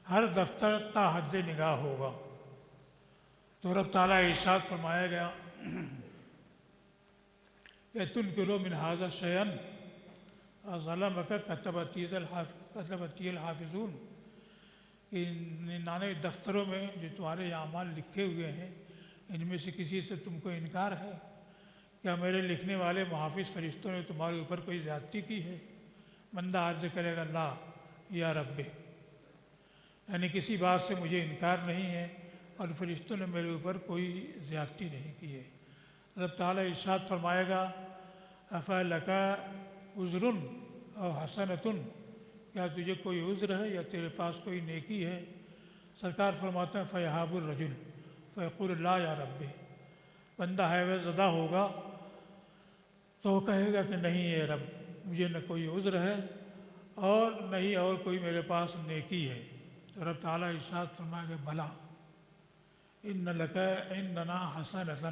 ہر دفتر تا حد نگاہ ہوگا۔ تو رب تعالیٰ ارشاد فرمایا گیا کہ تنکروا من ھذا شیئا ظلمک کتبتی الحافظون، کہ 99 دفتروں میں جو تمہارے اعمال لکھے ہوئے ہیں ان میں سے کسی سے تم کو انکار ہے؟ کیا میرے لکھنے والے محافظ فرشتوں نے تمہارے اوپر کوئی زیادتی کی ہے؟ بندہ عرض کرے گا لا یا رب، یعنی کسی بات سے مجھے انکار نہیں ہے اور فرشتوں نے میرے اوپر کوئی زیادتی نہیں کی ہے۔ رب تعالیٰ ارشاد فرمائے گا افلک عذر او حسنۃ، کیا تجھے کوئی عذر ہے یا تیرے پاس کوئی نیکی ہے؟ سرکار فرماتے ہیں فیہاب الرجل فیقول لا یا رب، بندہ حیبت زدہ ہوگا تو وہ کہے گا کہ نہیں اے رب، مجھے نہ کوئی عذر ہے اور نہ ہی اور کوئی میرے پاس نیکی ہے۔ تو رب تعالیٰ ارشاد فرمائے گا بھلا ان لک عندنا حسنۃ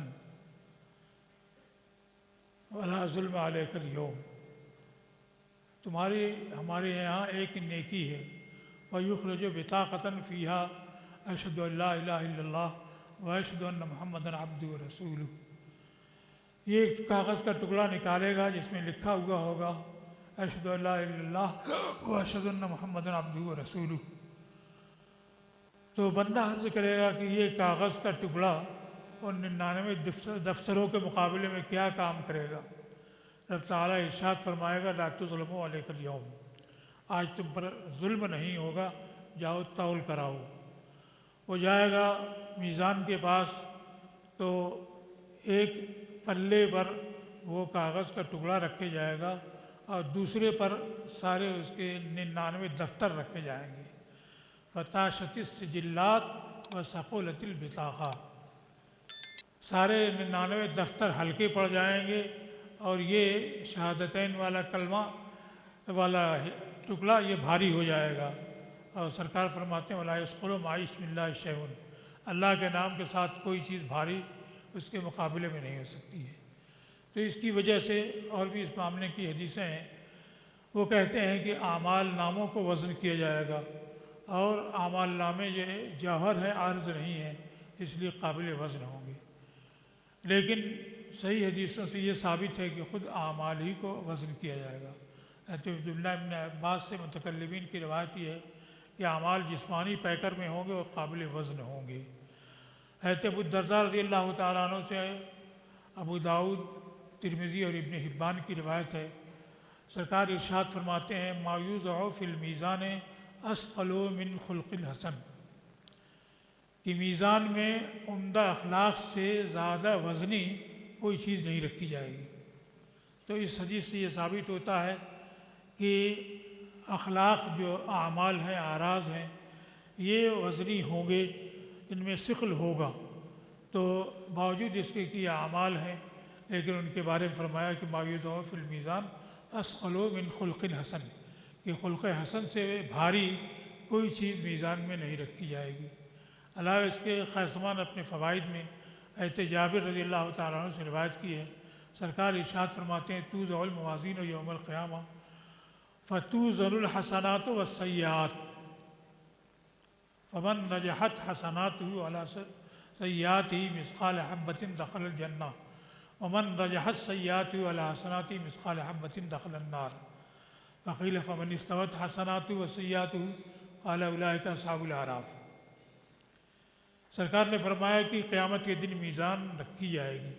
ولا ظلم علیک اليوم، تمہاری ہمارے یہاں ایک نیکی ہے، ویخرج بطاقۃ فیہا اشہد ان لا الہ الا اللہ واشہد ان محمدا عبدہ ورسولہ، یہ ایک کاغذ کا ٹکڑا نکالے گا جس میں لکھا ہوا ہوگا اشہد ان لا الہ الا اللہ و اشہد ان محمد عبدہ و رسولہ۔ تو بندہ عرض کرے گا کہ یہ کاغذ کا ٹکڑا ان 99 دفتروں کے مقابلے میں کیا کام کرے گا؟ رب تعالیٰ ارشاد فرمائے گا لا تظلموا علیک اليوم، آج تم پر ظلم نہیں ہوگا، جاؤ تول کراؤ۔ وہ جائے گا میزان کے پاس، تو ایک پلے پر وہ کاغذ کا ٹکڑا رکھے جائے گا اور دوسرے پر سارے اس کے 99 دفتر رکھے جائیں گے۔ فتاشت السجلات و ثقلت البطاقہ، سارے 99 دفتر ہلکے پڑ جائیں گے اور یہ شہادتین والا کلمہ والا ٹکڑا یہ بھاری ہو جائے گا۔ اور سرکار فرماتے ہیں ولا یثقل مع اسم اللہ شیء، اللہ کے نام کے ساتھ کوئی چیز بھاری اس کے مقابلے میں نہیں ہو سکتی ہے۔ تو اس کی وجہ سے اور بھی اس معاملے کی حدیثیں ہیں، وہ کہتے ہیں کہ اعمال ناموں کو وزن کیا جائے گا، اور اعمال نامے یہ جوہر ہے، عارض نہیں ہے، اس لیے قابل وزن ہوں گے۔ لیکن صحیح حدیثوں سے یہ ثابت ہے کہ خود اعمال ہی کو وزن کیا جائے گا۔ حضرت عبداللہ ابن عباس سے متکلمین کی روایت یہ ہے کہ اعمال جسمانی پیکر میں ہوں گے اور قابل وزن ہوں گے۔ حضرت ابو الدرداء رضی اللہ تعالیٰ عنہ سے ابو داؤد، ترمذی اور ابن حبان کی روایت ہے، سرکار ارشاد فرماتے ہیں ما یوضع فی المیزان اثقل من خلق الحسن، کہ میزان میں عمدہ اخلاق سے زیادہ وزنی کوئی چیز نہیں رکھی جائے گی۔ تو اس حدیث سے یہ ثابت ہوتا ہے کہ اخلاق جو اعمال ہیں، اعراض ہیں، یہ وزنی ہوں گے، ان میں ثقل ہوگا۔ تو باوجود اس کے کہ یہ اعمال ہیں، لیکن ان کے بارے میں فرمایا کہ ما یوضع فی المیزان اثقل من خلق حسن، کہ خلق حسن سے بھاری کوئی چیز میزان میں نہیں رکھی جائے گی۔ علاوہ اس کے خیثمان اپنے فوائد میں حضرت جابر رضی اللہ تعالیٰ عنہ سے روایت کی ہے، سرکار ارشاد فرماتے ہیں توضع الموازین یوم القیامہ فتوزن الحسنات والسیئات فمن نجحت حسناته علی سیئاته مثقال حبۃ دخل الجنہ ومن نجحت سیئاته علی حسناته مثقال حبۃ دخل النار فقیل فمن استوت حسناته وسیئاته قال اولئک اصحاب الاعراف۔ سرکار نے فرمایا کہ قیامت کے دن میزان رکھی جائے گی،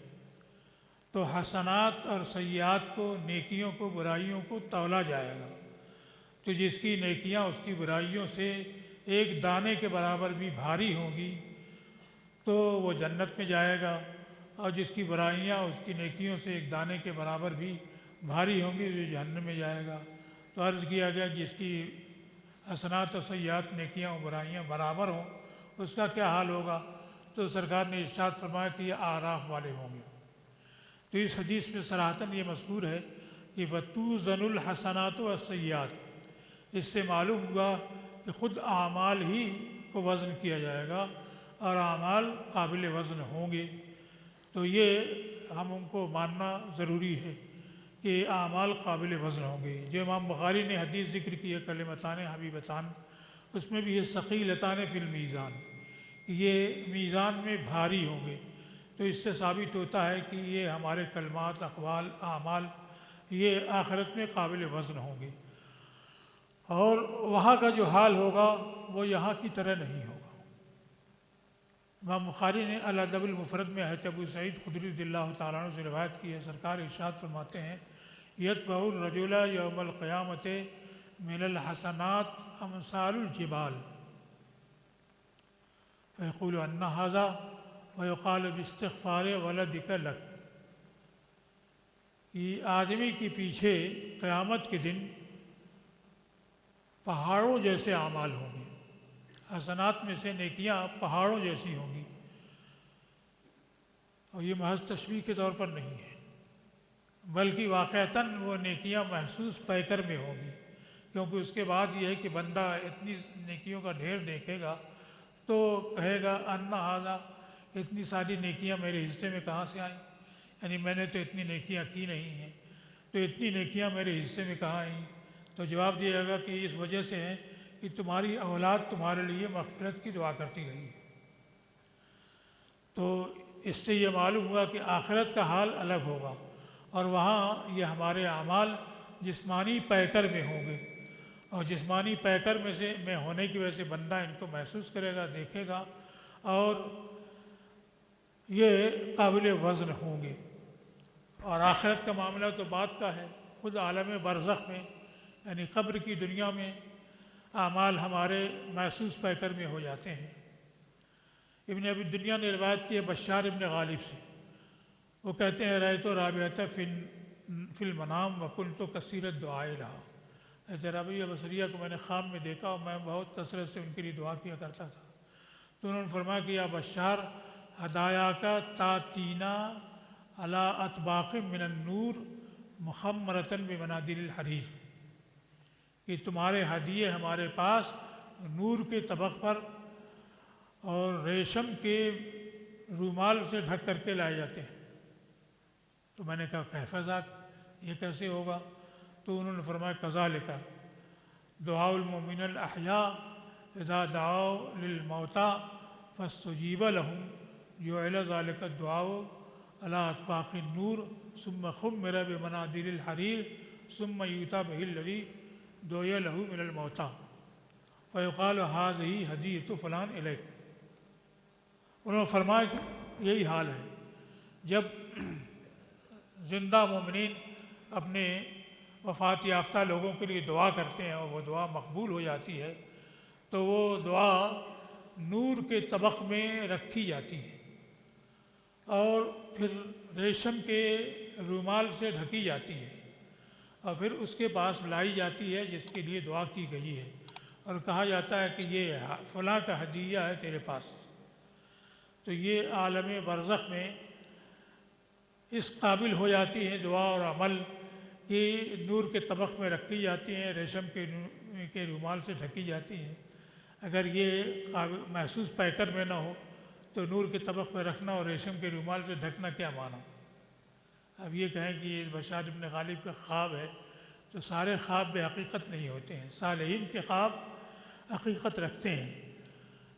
تو حسنات اور سیئات کو، نیکیوں کو، برائیوں کو تولا جائے گا، تو جس کی نیکیاں اس کی برائیوں سے ایک دانے کے برابر بھی بھاری ہوں گی تو وہ جنت میں جائے گا، اور جس کی برائیاں اس کی نیکیوں سے ایک دانے کے برابر بھی بھاری ہوں گی وہ جہنم میں جائے گا۔ تو عرض کیا گیا جس کی حسنات و سیئات، نیکیاں و برائیاں برابر ہوں اس کا کیا حال ہوگا؟ تو سرکار نے ارشاد فرمایا کہ یہ اعراف والے ہوں گے۔ تو اس حدیث میں صراحتاً یہ مذکور ہے کہ وَتُوزَنُ الْحَسَنَاتُ وَالسَّيِّئَاتُ، اس سے معلوم ہوا کہ خود اعمال ہی کو وزن کیا جائے گا اور اعمال قابل وزن ہوں گے۔ تو یہ ہم ان کو ماننا ضروری ہے کہ اعمال قابل وزن ہوں گے۔ جو امام بخاری نے حدیث ذکر کی ہے کلمتان حبیبتان، اس میں بھی یہ ثقیلتان فی المیزان، یہ میزان میں بھاری ہوں گے۔ تو اس سے ثابت ہوتا ہے کہ یہ ہمارے کلمات، اقوال، اعمال یہ آخرت میں قابل وزن ہوں گے، اور وہاں کا جو حال ہوگا وہ یہاں کی طرح نہیں ہوگا۔ امام بخاری نے الادب المفرد میں حضرت ابو سعید خدری رضی اللہ تعالیٰ عنہ سے روایت کی ہے، سرکار ارشاد فرماتے ہیں یتبع الرجل یوم القیامۃ من الحسنات امثال الجبال فیقول ان ھذا ویقال باستغفار ولدک لک، یہ آدمی کے پیچھے قیامت کے دن پہاڑوں جیسے اعمال ہوں گے، حسنات میں سے نیکیاں پہاڑوں جیسی ہوں گی، اور یہ محض تشبیہ کے طور پر نہیں ہے بلکہ واقعتاً وہ نیکیاں محسوس پیکر میں ہوں گی، کیونکہ اس کے بعد یہ ہے کہ بندہ اتنی نیکیوں کا ڈھیر دیکھے گا تو کہے گا ان ھذا، اتنی ساری نیکیاں میرے حصے میں کہاں سے آئیں؟ یعنی میں نے تو اتنی نیکیاں کی نہیں ہیں، تو اتنی نیکیاں میرے حصے میں کہاں آئیں؟ تو جواب دیا جائے گا کہ اس وجہ سے ہے کہ تمہاری اولاد تمہارے لیے مغفرت کی دعا کرتی رہی ہے۔ تو اس سے یہ معلوم ہوا کہ آخرت کا حال الگ ہوگا، اور وہاں یہ ہمارے اعمال جسمانی پیکر میں ہوں گے، اور جسمانی پیکر میں ہونے کی وجہ سے بندہ ان کو محسوس کرے گا، دیکھے گا، اور یہ قابل وزن ہوں گے۔ اور آخرت کا معاملہ تو بات کا ہے، خود عالم برزخ میں یعنی قبر کی دنیا میں اعمال ہمارے محسوس پیکر میں ہو جاتے ہیں۔ ابن ابی دنیا نے روایت کی ہے بشار ابن غالب سے، وہ کہتے ہیں رأیت رابعۃ فی المنام وکنت کثیر الدعاء لها، حضرت رابعہ بصریہ کو میں نے خواب میں دیکھا اور میں بہت کثرت سے ان کے لیے دعا کیا کرتا تھا۔ تو انہوں نے فرمایا کہ یا بشار ہدایا کا تاتینا علی اطباق من النور مخمرۃ بمنادل الحریر، کہ تمہارے ہدیے ہمارے پاس نور کے طبق پر اور ریشم کے رومال سے ڈھک کر کے لائے جاتے ہیں۔ تو میں نے کہا کیف ذاک، یہ کیسے ہوگا؟ تو انہوں نے فرمایا کذالک دعاء المؤمن الاحیاء اذا دعوا للموتى فاستجیب لهم جعل ذلك الدعاء على اطباق النور ثم خمر بمنادل الحریر ثم یؤتى به الذی دعی له من الموتى فیقال هذه ہدیۃ فلان الیک۔ انہوں نے فرمایا کہ یہی حال ہے، جب زندہ مومنین اپنے وفات یافتہ لوگوں کے لیے دعا کرتے ہیں اور وہ دعا مقبول ہو جاتی ہے تو وہ دعا نور کے طبق میں رکھی جاتی ہے اور پھر ریشم کے رومال سے ڈھکی جاتی ہے، اور پھر اس کے پاس لائی جاتی ہے جس کے لیے دعا کی گئی ہے، اور کہا جاتا ہے کہ یہ فلاں کا ہدیہ ہے تیرے پاس۔ تو یہ عالم برزخ میں اس قابل ہو جاتی ہیں دعا اور عمل کہ نور کے طبق میں رکھی جاتی ہیں، ریشم کے رومال سے ڈھکی جاتی ہیں۔ اگر یہ محسوس پیکر میں نہ ہو تو نور کے طبق میں رکھنا اور ریشم کے رومال سے ڈھکنا کیا معنی؟ اب یہ کہیں کہ یہ بشار ابن غالب کا خواب ہے، تو سارے خواب بے حقیقت نہیں ہوتے ہیں، صالحین کے خواب حقیقت رکھتے ہیں۔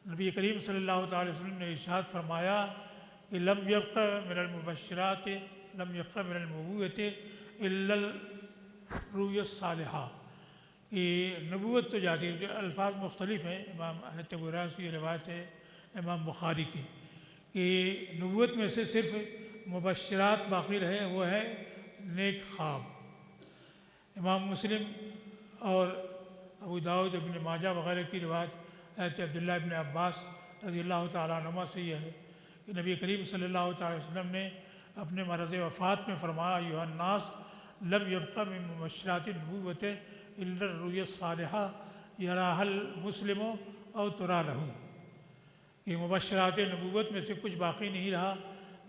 نبی کریم صلی اللہ تعالی وسلم نے ارشاد فرمایا کہ لم یبق من المبشرات لم یبق من النبوۃ الا الرؤیا الصالحہ، کہ نبوت تو جاتی ہے، الفاظ مختلف ہیں، امام حضرت ابو ہریرہ کی روایت ہے امام بخاری کی کہ نبوت میں سے صرف مبشرات باقی رہے، وہ ہے نیک خواب۔ امام مسلم اور ابو داؤد ابن ماجہ وغیرہ کی روایت حضرت عبداللہ ابن عباس رضی اللہ تعالیٰ عنہما سے یہ ہے کہ نبی کریم صلی اللہ تعالی وسلم نے اپنے مرض وفات میں فرمایا ایھا الناس لم یبق من مبشرات النبوۃ الا الرؤیا الصالحہ یراھا المسلم او تری لہ، کہ مبشرات نبوت میں سے کچھ باقی نہیں رہا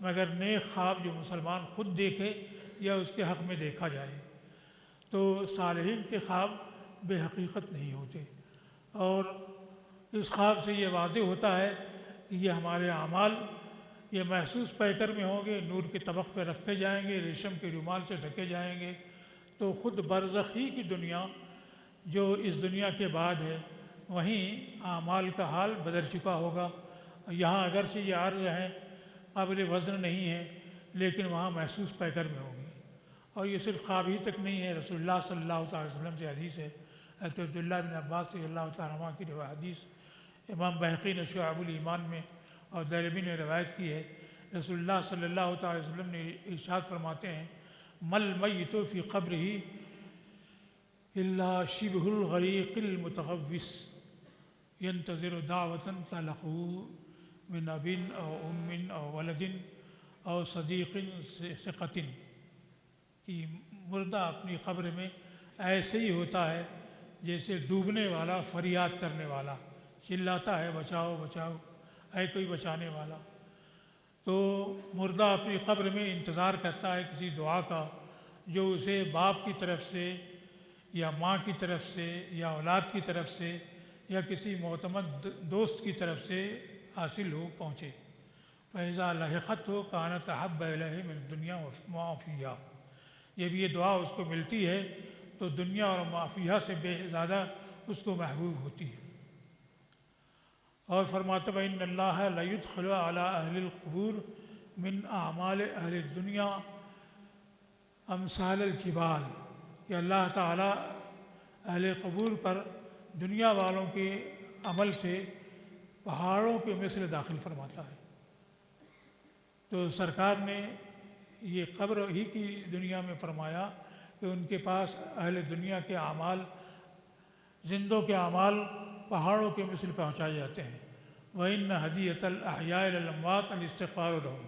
مگر نیک خواب جو مسلمان خود دیکھے یا اس کے حق میں دیکھا جائے۔ تو صالحین کے خواب بے حقیقت نہیں ہوتے، اور اس خواب سے یہ واضح ہوتا ہے کہ یہ ہمارے اعمال یہ محسوس پیکر میں ہوں گے، نور کے طبق پہ رکھے جائیں گے، ریشم کے رومال سے ڈھکے جائیں گے، تو خود برزخ ہی کی دنیا جو اس دنیا کے بعد ہے وہیں اعمال کا حال بدل چکا ہوگا۔ یہاں اگرچہ یہ عرض ہیں قابل وزن نہیں ہے لیکن وہاں محسوس پیکر میں ہوں گے۔ اور یہ صرف خواب ہی تک نہیں ہے، رسول اللہ صلی اللہ تعالی وسلم سے حدیث ہے، حضرت عبداللہ بن عباس رضی اللہ تعالیٰ عنہ کی روایت حدیث امام بہقی نے شعب الایمان میں اور دیلمی نے روایت کی ہے، رسول اللہ صلی اللہ تعالی وسلم نے ارشاد فرماتے ہیں مل میت فی قبرہ الا شبہ الغریق المتغوث ینتظر دعوۃ تلقہ من اب او ام او ولد او صدیق ثقۃ، کہ مردہ اپنی قبر میں ایسے ہی ہوتا ہے جیسے ڈوبنے والا فریاد کرنے والا چلاتا ہے بچاؤ بچاؤ، ہے کوئی بچانے والا۔ تو مردہ اپنی قبر میں انتظار کرتا ہے کسی دعا کا جو اسے باپ کی طرف سے یا ماں کی طرف سے یا اولاد کی طرف سے یا کسی معتمد دوست کی طرف سے حاصل ہو پہنچے۔ فَإِذَا لَحِقَتْهُ كَانَتْ أَحَبَّ إِلَيْهِ مِنَ الدُّنْيَا وَمَا فِيهَا، جب یہ دعا اس کو ملتی ہے تو دنیا اور ما فیہا سے بے زیادہ اس کو محبوب ہوتی ہے۔ اور فرماتا ہے وَإِنَّ اللَّهَ لَيُدْخِلُ عَلَىٰ أَهْلِ الْقُبُورِ من اعمال اہل دنیا امثال الجبال، کہ اللہ تعالیٰ اہل قبور پر دنیا والوں کے عمل سے پہاڑوں کے مثل داخل فرماتا ہے۔ تو سرکار نے یہ قبر ہی کی دنیا میں فرمایا کہ ان کے پاس اہل دنیا کے اعمال، زندوں کے اعمال پہاڑوں کے مثل پہنچائے جاتے ہیں۔ وَإِنَّ هَدِيَّةَ الْأَحْيَاءِ إِلَى الْأَمْوَاتِ الْإِسْتِغْفَارُ لَهُمْ،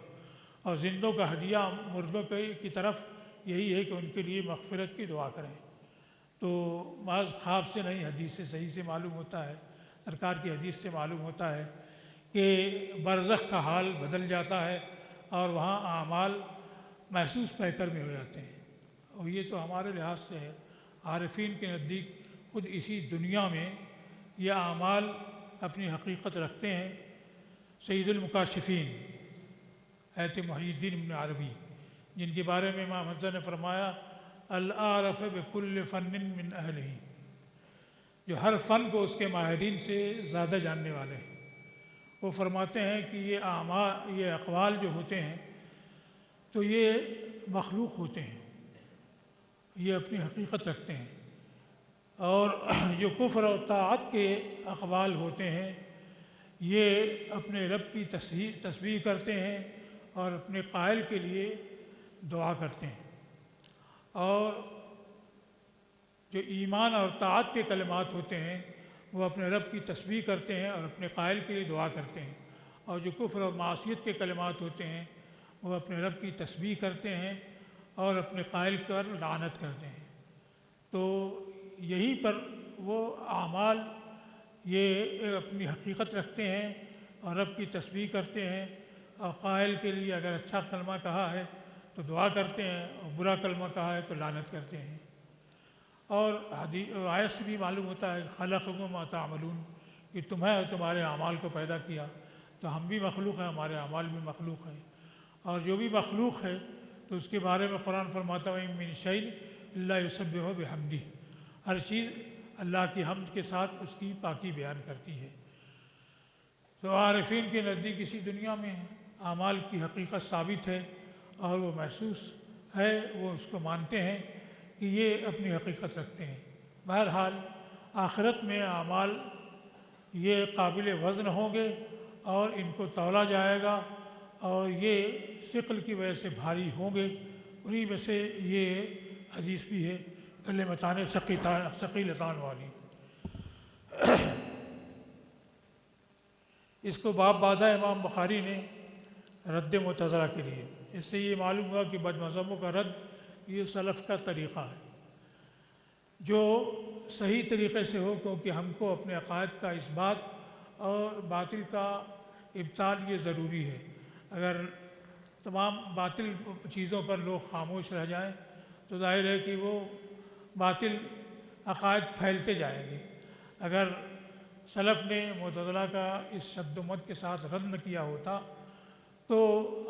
اور زندوں کا ہدیہ مردوں کی طرف یہی ہے کہ ان کے لیے مغفرت کی دعا کریں۔ تو بعض خواب سے نہیں، حدیث سے صحیح سے معلوم ہوتا ہے، سرکار کی حدیث سے معلوم ہوتا ہے کہ برزخ کا حال بدل جاتا ہے اور وہاں اعمال محسوس پیکر میں ہو جاتے ہیں۔ اور یہ تو ہمارے لحاظ سے ہے، عارفین کے نزدیک خود اسی دنیا میں یہ اعمال اپنی حقیقت رکھتے ہیں۔ سید المکاشفین حضرت محی الدین ابن عربی، جن کے بارے میں امام حمزہ نے فرمایا العارف بکل فن من اہلہ، جو ہر فن کو اس کے ماہرین سے زیادہ جاننے والے ہیں۔ وہ فرماتے ہیں کہ یہ اقوال جو ہوتے ہیں تو یہ مخلوق ہوتے ہیں، یہ اپنی حقیقت رکھتے ہیں، اور جو کفر و طاعت کے اقوال ہوتے ہیں یہ اپنے رب کی تسبیح کرتے ہیں اور اپنے قائل کے لیے دعا کرتے ہیں۔ اور جو ایمان اور طاعت کے کلمات ہوتے ہیں وہ اپنے رب کی تسبیح کرتے ہیں اور اپنے قائل کے لیے دعا کرتے ہیں، اور جو کفر اور معصیت کے کلمات ہوتے ہیں وہ اپنے رب کی تسبیح کرتے ہیں اور اپنے قائل پر لعنت کرتے ہیں۔ تو یہیں پر وہ اعمال یہ اپنی حقیقت رکھتے ہیں اور رب کی تسبیح کرتے ہیں، اور قائل کے لیے اگر اچھا کلمہ کہا ہے تو دعا کرتے ہیں، اور برا کلمہ کہا ہے تو لعنت کرتے ہیں۔ اور آیت سے بھی معلوم ہوتا ہے خلقکم ما تعملون، کہ تمہیں اور تمہارے اعمال کو پیدا کیا، تو ہم بھی مخلوق ہیں، ہمارے اعمال بھی مخلوق ہیں، اور جو بھی مخلوق ہے تو اس کے بارے میں قرآن فرماتا ہے مِن شَيْءٍ إِلَّا يُسَبِّحُ بِحَمْدِهِ، ہر چیز اللہ کی حمد کے ساتھ اس کی پاکی بیان کرتی ہے۔ تو عارفین کے نزدیک اسی دنیا میں اعمال کی حقیقت ثابت ہے اور وہ محسوس ہے، وہ اس کو مانتے ہیں کہ یہ اپنی حقیقت رکھتے ہیں۔ بہرحال آخرت میں اعمال یہ قابل وزن ہوں گے اور ان کو تولا جائے گا، اور یہ ثقل کی وجہ سے بھاری ہوں گے۔ انہی میں سے یہ حدیث بھی ہے کلمتان ثقیلتان والی۔ اس کو باب باندھا امام بخاری نے رد معتزلہ کے لیے۔ اس سے یہ معلوم ہوا کہ بد مذہبوں کا رد یہ سلف کا طریقہ ہے، جو صحیح طریقے سے ہو، کیونکہ ہم کو اپنے عقائد کا اثبات اور باطل کا ابطال یہ ضروری ہے۔ اگر تمام باطل چیزوں پر لوگ خاموش رہ جائیں تو ظاہر ہے کہ وہ باطل عقائد پھیلتے جائیں گے۔ اگر سلف نے معتزلہ کا اس شد و مد کے ساتھ رد نہ کیا ہوتا تو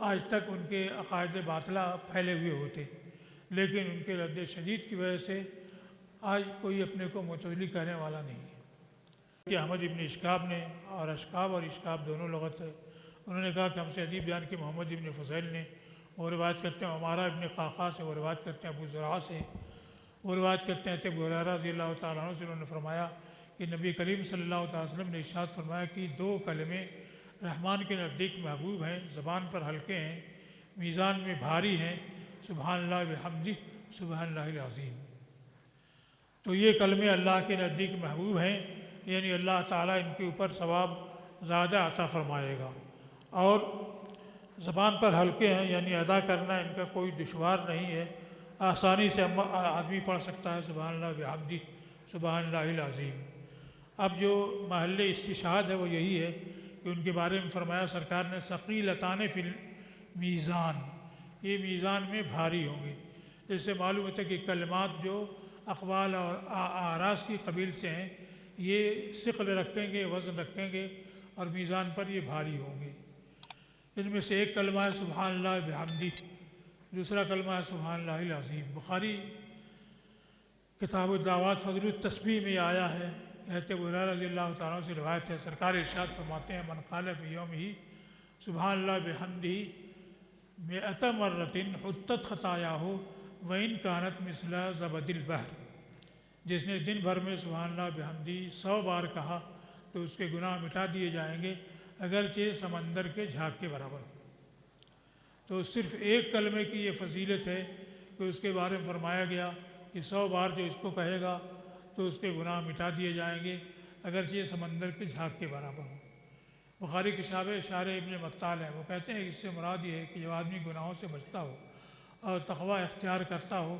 آج تک ان کے عقائد باطلہ پھیلے ہوئے ہوتے، لیکن ان کے رد شدید کی وجہ سے آج کوئی اپنے کو معتزلی کہنے والا نہیں کہ احمد ابن اشکاب نے، اور اشکاب اور اشکاب دونوں لغت ہے، انہوں نے کہا کہ ہم سے حدیث بیان کے محمد ابن فضیل نے، وہ روایت کرتے ہیں عمارہ ابن قعقاع سے، وہ روایت کرتے ہیں ابو زرعہ سے، وہ روایت کرتے ہیں ابو ہریرہ رضی اللہ تعالیٰ عنہ سے، انہوں نے فرمایا کہ نبی کریم صلی اللہ تعالیٰ وسلم نے ارشاد فرمایا کہ دو کلمے رحمان کے نزدیک محبوب ہیں، زبان پر ہلکے ہیں، میزان میں بھاری ہیں، سبحان اللہ بحمدہ سبحان اللہ العظیم۔ تو یہ کلمے اللہ کے نزدیک محبوب ہیں، یعنی اللہ تعالیٰ ان کے اوپر ثواب زیادہ عطا فرمائے گا، اور زبان پر ہلکے ہیں یعنی ادا کرنا ان کا کوئی دشوار نہیں ہے، آسانی سے آدمی پڑھ سکتا ہے سبحان اللہ بحمدہ سبحان اللہ العظیم۔ اب جو محل استشہاد ہے وہ یہی ہے کہ ان کے بارے میں فرمایا سرکار نے ثقیلتان فی المیزان، یہ میزان میں بھاری ہوں گے۔ اس سے معلوم ہوتا ہے کہ کلمات جو اقوال اور اعراض کی قبیل سے ہیں یہ ثقل رکھیں گے، وزن رکھیں گے، اور میزان پر یہ بھاری ہوں گے۔ ان میں سے ایک کلمہ ہے سبحان اللہ بحمدہ، دوسرا کلمہ ہے سبحان اللہ العظیم۔ بخاری کتاب الدعوات فضل التسبیح میں آیا ہے، حضرت ابو ہریرہ رضی اللہ تعالیٰ سے روایت ہے، سرکار ارشاد فرماتے ہیں من قال فی یومہ سبحان اللہ بحمدہ مئۃ مرۃ حطت خطایاہ وإن کانت مثل زبد البحر، جس نے دن بھر میں سبحان اللہ بحمدی 100 بار کہا تو اس کے گناہ مٹا دیے جائیں گے اگرچہ سمندر کے جھاگ کے برابر ہو۔ تو صرف ایک کلمے کی یہ فضیلت ہے کہ اس کے بارے میں فرمایا گیا کہ 100 بار جو اس کو کہے گا تو اس کے گناہ مٹا دیے جائیں گے اگرچہ سمندر کے جھاگ کے برابر ہوں۔ بخاری کے شارح ابن مطال ہیں، وہ کہتے ہیں اس سے مراد یہ ہے کہ جب آدمی گناہوں سے بچتا ہو اور تقوی اختیار کرتا ہو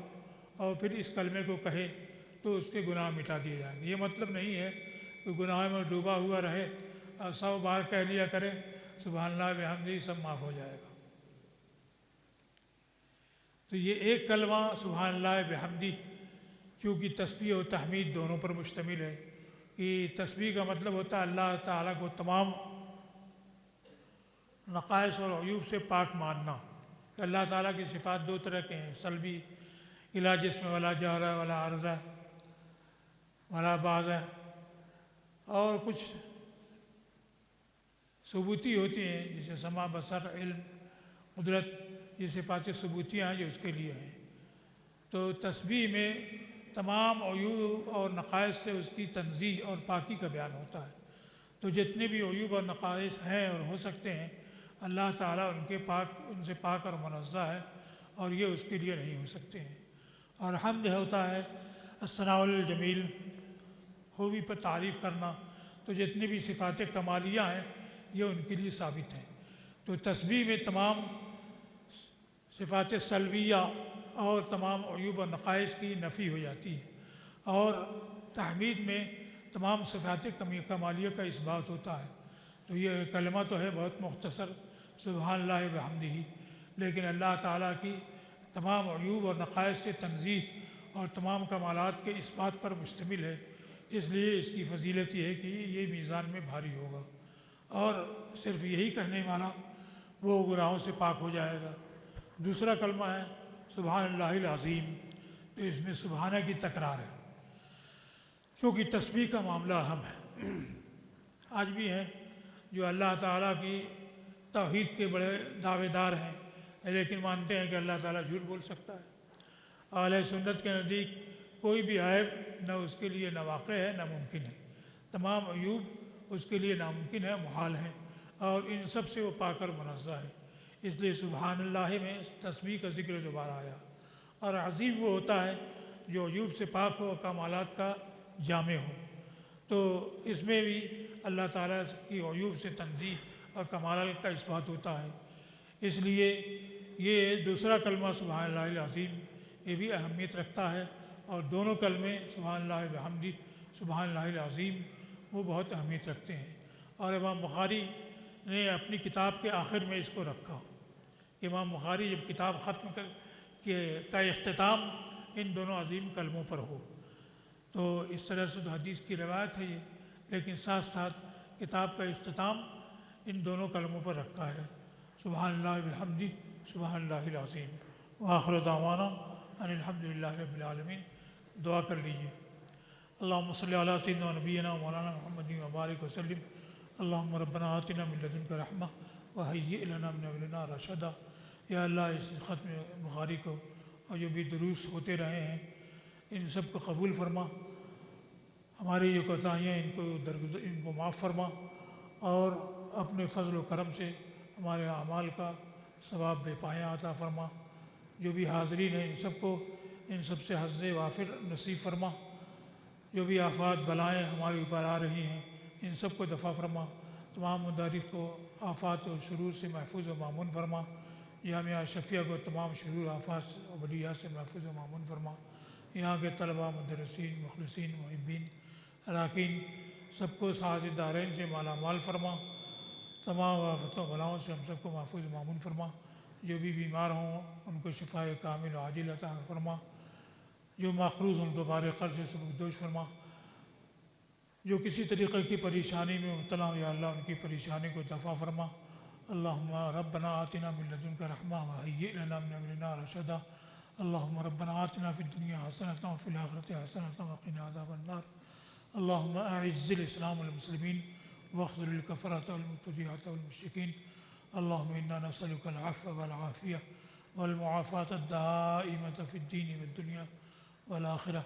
اور پھر اس کلمے کو کہے تو اس کے گناہ مٹا دیے جائیں گے۔ یہ مطلب نہیں ہے کہ گناہ میں ڈوبا ہوا رہے اور 100 بار کہہ لیا کرے سبحان اللہ بحمدی سب معاف ہو جائے گا۔ تو یہ ایک کلمہ سبحان اللہ بحمدی چونکہ تسبیح و تحمید دونوں پر مشتمل ہے کہ تسبیح کا مطلب ہوتا ہے اللہ تعالیٰ کو تمام نقائص اور عیوب سے پاک ماننا، کہ اللہ تعالیٰ کی صفات دو طرح کے ہیں، سلبی الا جسم ولا جوہر ولا عرضہ ولا بعض، اور کچھ ثبوتی ہوتی ہیں جیسے سمع بصر علم قدرت، یہ صفات ثبوتیاں ہیں جو اس کے لیے ہیں۔ تو تسبیح میں تمام عیوب اور نقائص سے اس کی تنزیہ اور پاکی کا بیان ہوتا ہے۔ تو جتنے بھی عیوب اور نقائص ہیں اور ہو سکتے ہیں اللہ تعالیٰ ان سے پاک اور منزہ ہے اور یہ اس کے لیے نہیں ہو سکتے ہیں۔ اور حمد ہوتا ہے الثناء الجمیل، خوبی پر تعریف کرنا، تو جتنی بھی صفات کمالیہ ہیں یہ ان کے لیے ثابت ہیں۔ تو تسبیح میں تمام صفات سلبیہ اور تمام عیوب و نقائص کی نفی ہو جاتی ہے، اور تحمید میں تمام صفات کمالیہ کا اثبات ہوتا ہے۔ تو یہ کلمہ تو ہے بہت مختصر سبحان اللہ بحمدہ، لیکن اللہ تعالیٰ کی تمام عیوب اور نقائص سے تنزیہ اور تمام کمالات کے اثبات پر مشتمل ہے، اس لیے اس کی فضیلت یہ ہے کہ یہ میزان میں بھاری ہوگا، اور صرف یہی کہنے والا وہ گناہوں سے پاک ہو جائے گا۔ دوسرا کلمہ ہے سبحان اللہ العظیم، تو اس میں سبحانہ کی تکرار ہے، کیونکہ تسبیح کا معاملہ اہم ہے۔ آج بھی ہیں جو اللہ تعالیٰ کی توحید کے بڑے دعوے دار ہیں لیکن مانتے ہیں کہ اللہ تعالیٰ جھوٹ بول سکتا ہے۔ اہل سنت کے نزدیک کوئی بھی عیب نہ اس کے لیے نہ واقع ہے نہ ممکن ہے، تمام عیوب اس کے لیے ناممکن ہے، محال ہیں، اور ان سب سے وہ پاک اور منزہ ہے۔ اس لیے سبحان اللہ میں تسبیح کا ذکر دوبارہ آیا۔ اور عظیم وہ ہوتا ہے جو عیوب سے پاک ہو اور کمالات کا جامع ہو، تو اس میں بھی اللہ تعالیٰ کی عیوب سے تنزیہ اور کمالات کا اثبات ہوتا ہے۔ اس لیے یہ دوسرا کلمہ سبحان اللہ العظیم یہ بھی اہمیت رکھتا ہے، اور دونوں کلمے سبحان اللہ بحمدہ سبحان اللہ العظیم وہ بہت اہمیت رکھتے ہیں۔ اور امام بخاری نے اپنی کتاب کے آخر میں اس کو رکھا۔ امام بخاری جب کتاب ختم کا اختتام ان دونوں عظیم کلموں پر ہو، تو اس طرح سے تو حدیث کی روایت ہے یہ، لیکن ساتھ ساتھ کتاب کا اختتام ان دونوں کلموں پر رکھا ہے، سبحان اللہ بحمدہ سبحان اللہ العظیم۔ وآخر دعوانا ان الحمد للہ رب العالمین۔ دعا کر لیجیے۔ اللہم صلی علی سیدنا نبینا مولانا محمد وبارک وسلم۔ اللہم ربنا آتنا من لدنک رحمہ وہیئ لنا من امرنا رشدا۔ یا اللہ اس ختم بخاری کو اور جو بھی دروس ہوتے رہے ہیں ان سب کو قبول فرما، ہماری جو کوتاہیاں ان کو معاف فرما، اور اپنے فضل و کرم سے ہمارے اعمال کا ثواب بے پایاں عطا فرما۔ جو بھی حاضرین ہیں ان سب سے حظ وافر نصیب فرما۔ جو بھی آفات بلائیں ہمارے اوپر آ رہی ہیں ان سب کو دفع فرما۔ تمام مدارس کو آفات و شرور سے محفوظ و مامون فرما۔ جامعہ شفیہ کو تمام شرور آفات و بلیات سے محفوظ و مامون فرما۔ یہاں کے طلباء، مدرسین، مخلصین، محبین، اراکین سب کو سعادت دارین سے مالا مال فرما۔ تمام آفتوں بلاؤں سے ہم سب کو محفوظ و مامون فرما۔ جو بھی بیمار ہوں ان کو شفاء کامل و عاجل عطا فرما۔ جو مقروض ان کو بار قرض سے سبکدوش فرما۔ جو کسی طریقے کی پریشانی میں مبتلا ہوں یا اللہ ان کی پریشانی کو دفع فرما۔ اللہم ربنا آتنا من لدنک رحمہ وہیئ لنا من امرنا رشدا۔ اللہم ربنا آتنا فی الدنیا حسنۃ وفی الآخرۃ حسنۃ وقنا عذاب النار۔ اللہم اعز الاسلام والمسلمین واخذل الکفرۃ والمبتدعۃ والمشرکین۔ اللهم إنا نسألك العفو والعافية والمعافاة الدائمة في الدين والدنيا والآخرة.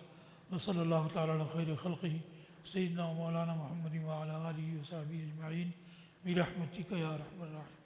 وصلى الله تعالى على خير خلقه سيدنا ومولانا محمد وعلى آله وصحبه أجمعين برحمتك يا أرحم الراحمين.